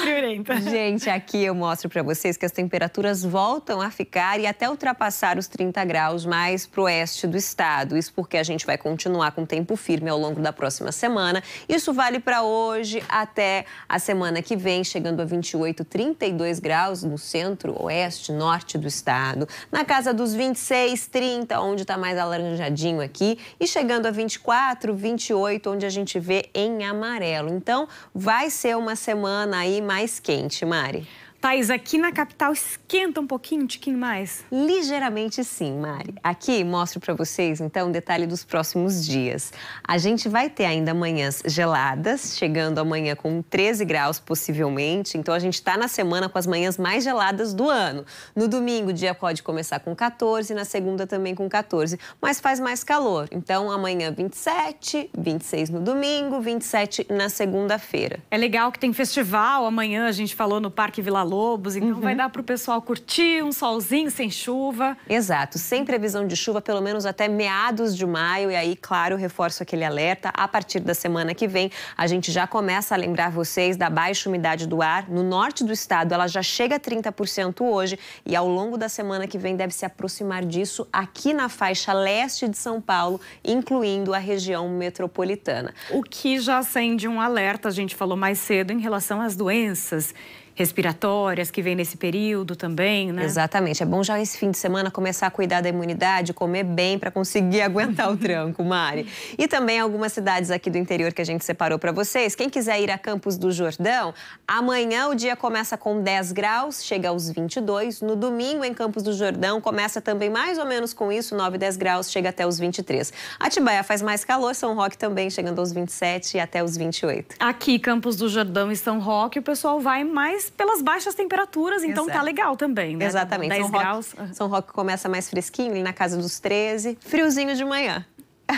Friorenta. Gente, aqui eu mostro para vocês que as temperaturas voltam a ficar e até ultrapassar os 30 graus mais para o oeste do estado. Isso porque a gente vai continuar com tempo firme ao longo da próxima semana. Isso vale para hoje até a semana que vem, chegando a 28, 32 graus no centro, oeste, norte do estado. Na casa dos 26, 30, onde está mais alaranjadinho aqui. E chegando a 24, 28, onde a gente vê em amarelo. Então, vai ser uma semana aí mais quente, Mari. Thaís, aqui na capital esquenta um pouquinho, um tiquinho mais? Ligeiramente sim, Mari. Aqui mostro para vocês, então, um detalhe dos próximos dias. A gente vai ter ainda manhãs geladas, chegando amanhã com 13 graus possivelmente. Então, a gente está na semana com as manhãs mais geladas do ano. No domingo, o dia pode começar com 14, na segunda também com 14. Mas faz mais calor. Então, amanhã 27, 26 no domingo, 27 na segunda-feira. É legal que tem festival amanhã, a gente falou no Parque Vila Lobos, então vai dar para o pessoal curtir um solzinho sem chuva. Exato, sem previsão de chuva, pelo menos até meados de maio. E aí, claro, reforço aquele alerta. A partir da semana que vem, a gente já começa a lembrar vocês da baixa umidade do ar. No norte do estado, ela já chega a 30% hoje. E ao longo da semana que vem, deve se aproximar disso aqui na faixa leste de São Paulo, incluindo a região metropolitana. O que já acende um alerta, a gente falou mais cedo, em relação às doenças respiratórias que vem nesse período também, né? Exatamente. É bom já esse fim de semana começar a cuidar da imunidade, comer bem para conseguir aguentar o tranco, Mari. E também algumas cidades aqui do interior que a gente separou para vocês. Quem quiser ir a Campos do Jordão, amanhã o dia começa com 10 graus, chega aos 22. No domingo, em Campos do Jordão, começa também mais ou menos com isso, 9, 10 graus, chega até os 23. Atibaia faz mais calor, São Roque também chegando aos 27 e até os 28. Aqui, Campos do Jordão e São Roque, o pessoal vai mais pelas baixas temperaturas, então tá legal também, né? Exatamente. 10 graus. São Roque começa mais fresquinho, ali na casa dos 13, friozinho de manhã.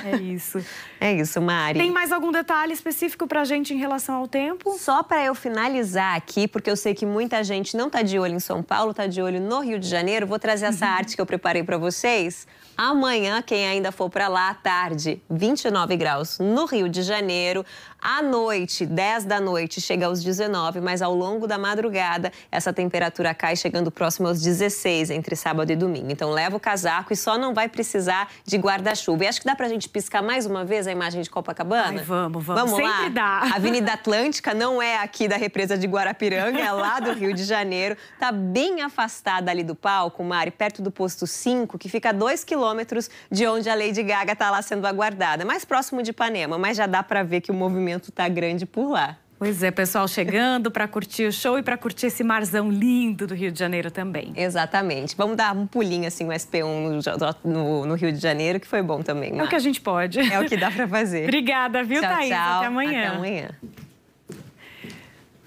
É isso. É isso, Mari. Tem mais algum detalhe específico pra gente em relação ao tempo? Só para eu finalizar aqui, porque eu sei que muita gente não tá de olho em São Paulo, tá de olho no Rio de Janeiro. Vou trazer essa arte que eu preparei para vocês. Amanhã, quem ainda for para lá, à tarde, 29 graus no Rio de Janeiro. À noite, 10 da noite, chega aos 19, mas ao longo da madrugada, essa temperatura cai, chegando próximo aos 16, entre sábado e domingo. Então, leva o casaco e só não vai precisar de guarda-chuva. E acho que dá pra gente piscar mais uma vez a imagem de Copacabana? Ai, vamos. Vamos Sempre lá? dá. A Avenida Atlântica não é aqui da represa de Guarapiranga, é lá do Rio de Janeiro. Tá bem afastada ali do palco, Mari, perto do posto 5, que fica a 2 quilômetros de onde a Lady Gaga tá lá sendo aguardada. Mais próximo de Ipanema, mas já dá pra ver que o movimento tá grande por lá. Pois é, pessoal chegando para curtir o show e para curtir esse marzão lindo do Rio de Janeiro também. Exatamente. Vamos dar um pulinho assim no SP1 no Rio de Janeiro, que foi bom também, Mar. É o que a gente pode. É o que dá para fazer. Obrigada, viu, tchau, Thaís? tchau. Até amanhã. Até amanhã.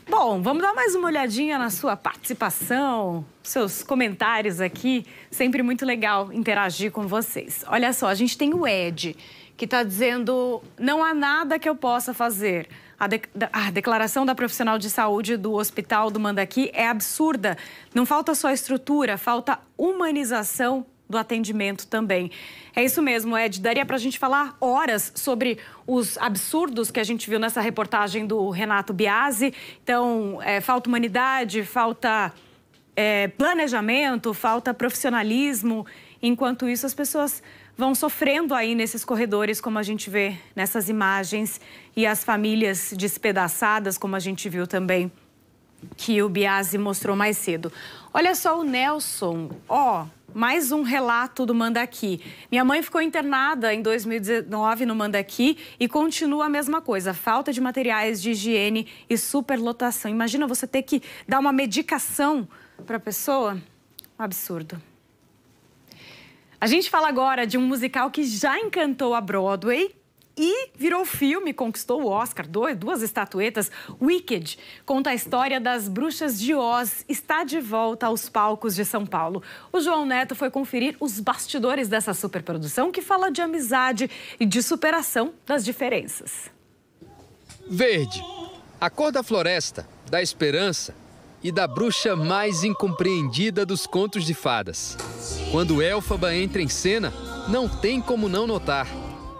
Bom, vamos dar mais uma olhadinha na sua participação, seus comentários aqui. Sempre muito legal interagir com vocês. Olha só, a gente tem o Ed, que está dizendo: não há nada que eu possa fazer. A declaração da profissional de saúde do Hospital do Mandaqui é absurda. Não falta só estrutura, falta humanização do atendimento também. É isso mesmo, Ed. Daria para a gente falar horas sobre os absurdos que a gente viu nessa reportagem do Renato Biasi. Então, falta humanidade, falta planejamento, falta profissionalismo. Enquanto isso, as pessoas vão sofrendo aí nesses corredores, como a gente vê nessas imagens, e as famílias despedaçadas, como a gente viu também, que o Biasi mostrou mais cedo. Olha só o Nelson, mais um relato do Mandaqui. Minha mãe ficou internada em 2019 no Mandaqui e continua a mesma coisa. Falta de materiais de higiene e superlotação. Imagina você ter que dar uma medicação para a pessoa. Um absurdo. A gente fala agora de um musical que já encantou a Broadway e virou filme, conquistou o Oscar, duas estatuetas. Wicked conta a história das bruxas de Oz, está de volta aos palcos de São Paulo. O João Neto foi conferir os bastidores dessa superprodução que fala de amizade e de superação das diferenças. Verde, a cor da floresta, da esperança e da bruxa mais incompreendida dos contos de fadas. Quando Elphaba entra em cena, não tem como não notar.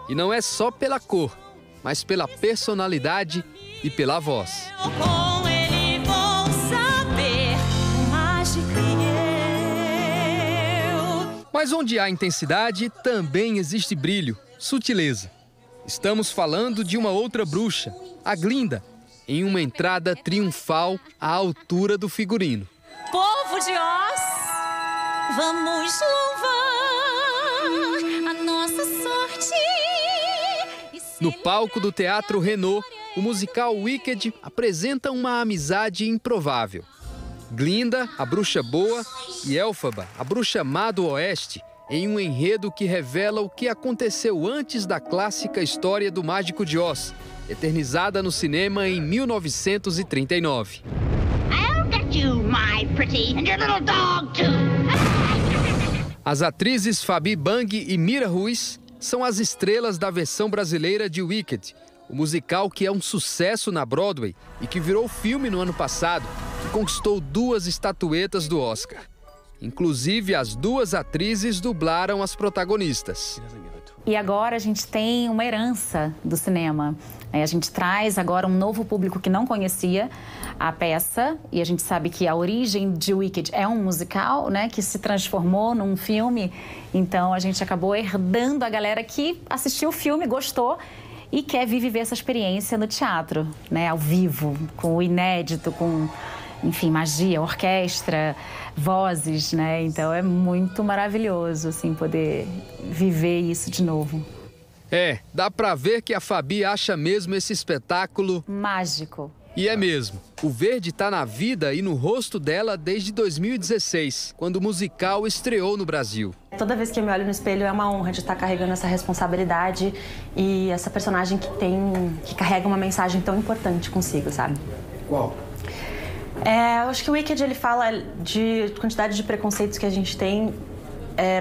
E não é só pela cor, mas pela personalidade e pela voz. Com ele vou saber mais de que eu. Mas onde há intensidade, também existe brilho, sutileza. Estamos falando de uma outra bruxa, a Glinda, em uma entrada triunfal à altura do figurino. Povo de Oz, vamos louvar a nossa sorte. No palco do Teatro Renault, o musical Wicked apresenta uma amizade improvável. Glinda, a bruxa boa, e Elphaba, a bruxa má do oeste, em um enredo que revela o que aconteceu antes da clássica história do Mágico de Oz, eternizada no cinema em 1939. I'll get you, my pretty, and your little dog, too. As atrizes Fabi Bang e Mira Ruiz são as estrelas da versão brasileira de Wicked, o musical que é um sucesso na Broadway e que virou filme no ano passado, que conquistou 2 estatuetas do Oscar. Inclusive, as 2 atrizes dublaram as protagonistas. E agora a gente tem uma herança do cinema. A gente traz agora um novo público que não conhecia a peça. E a gente sabe que a origem de Wicked é um musical, né, que se transformou num filme. Então a gente acabou herdando a galera que assistiu o filme, gostou e quer vir viver essa experiência no teatro, né, ao vivo, com o inédito, com, enfim, magia, orquestra, vozes, né? Então é muito maravilhoso, assim, poder viver isso de novo. Dá pra ver que a Fabi acha mesmo esse espetáculo mágico. E é mesmo. O verde tá na vida e no rosto dela desde 2016, quando o musical estreou no Brasil. Toda vez que eu me olho no espelho é uma honra de estar carregando essa responsabilidade e essa personagem que carrega uma mensagem tão importante consigo, sabe? Qual? Eu acho que o Wicked, ele fala de quantidade de preconceitos que a gente tem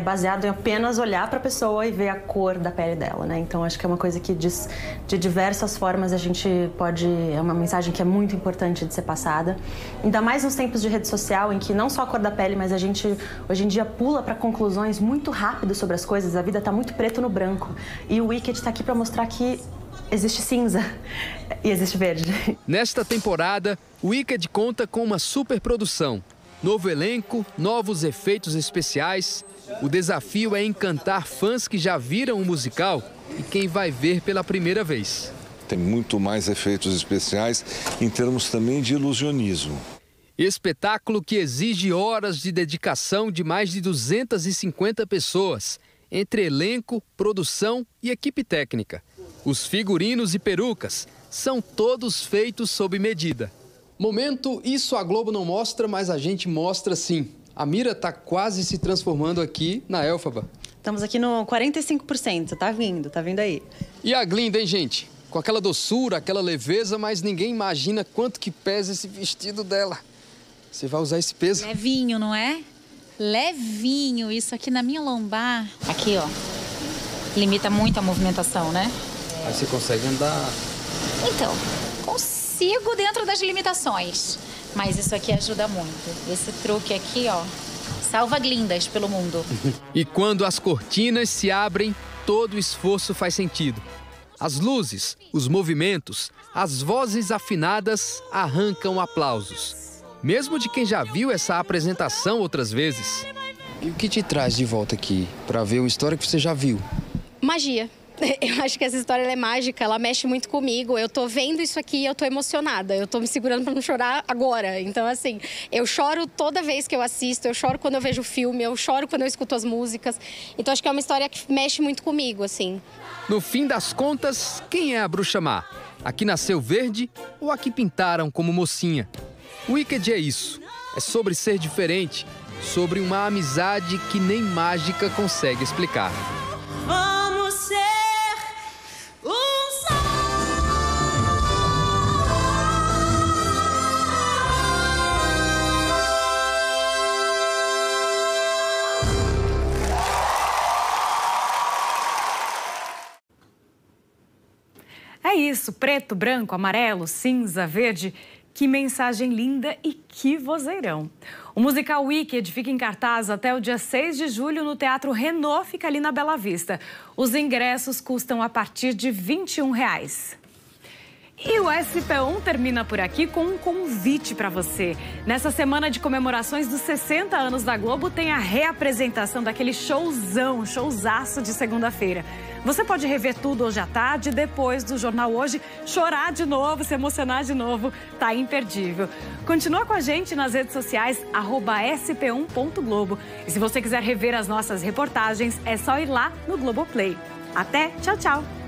baseado em apenas olhar para a pessoa e ver a cor da pele dela, né? Então, acho que é uma coisa que de diversas formas a gente pode... É uma mensagem que é muito importante de ser passada. Ainda mais nos tempos de rede social, em que não só a cor da pele, mas a gente, hoje em dia, pula para conclusões muito rápido sobre as coisas. A vida tá muito preto no branco. E o Wicked tá aqui para mostrar que existe cinza e existe verde. Nesta temporada, o Wicked conta com uma superprodução. Novo elenco, novos efeitos especiais. O desafio é encantar fãs que já viram o musical e quem vai ver pela primeira vez. Tem muito mais efeitos especiais em termos também de ilusionismo. Espetáculo que exige horas de dedicação de mais de 250 pessoas, entre elenco, produção e equipe técnica. Os figurinos e perucas são todos feitos sob medida. Momento, isso a Globo não mostra, mas a gente mostra sim. A Mira tá quase se transformando aqui na Elphaba. Estamos aqui no 45%, tá vindo aí. E a Glinda, hein, gente? Com aquela doçura, aquela leveza, mas ninguém imagina quanto que pesa esse vestido dela. Você vai usar esse peso? Levinho, não é? Levinho, isso aqui na minha lombar. Aqui, ó. Limita muito a movimentação, né? Aí você consegue andar... Então, consigo dentro das limitações. Mas isso aqui ajuda muito. Esse truque aqui, ó, salva Glindas pelo mundo. E quando as cortinas se abrem, todo o esforço faz sentido. As luzes, os movimentos, as vozes afinadas arrancam aplausos. Mesmo de quem já viu essa apresentação outras vezes. E o que te traz de volta aqui para ver uma história que você já viu? Magia. Eu acho que essa história ela é mágica, ela mexe muito comigo. Eu tô vendo isso aqui e eu tô emocionada. Eu tô me segurando para não chorar agora. Então, assim, eu choro toda vez que eu assisto, eu choro quando eu vejo o filme, eu choro quando eu escuto as músicas. Então, acho que é uma história que mexe muito comigo, assim. No fim das contas, quem é a bruxa má? A que nasceu verde ou a que pintaram como mocinha? Wicked é isso. É sobre ser diferente, sobre uma amizade que nem mágica consegue explicar. Vamos ser um só. É isso, preto, branco, amarelo, cinza, verde. Que mensagem linda e que vozeirão. O musical Wicked fica em cartaz até o dia 6 de julho no Teatro Renault, fica ali na Bela Vista. Os ingressos custam a partir de R$21. E o SP1 termina por aqui com um convite para você. Nessa semana de comemorações dos 60 anos da Globo, tem a reapresentação daquele showzaço de segunda-feira. Você pode rever tudo hoje à tarde, depois do Jornal Hoje, chorar de novo, se emocionar de novo, tá imperdível. Continua com a gente nas redes sociais, @sp1.globo. E se você quiser rever as nossas reportagens, é só ir lá no Globoplay. Até, tchau, tchau!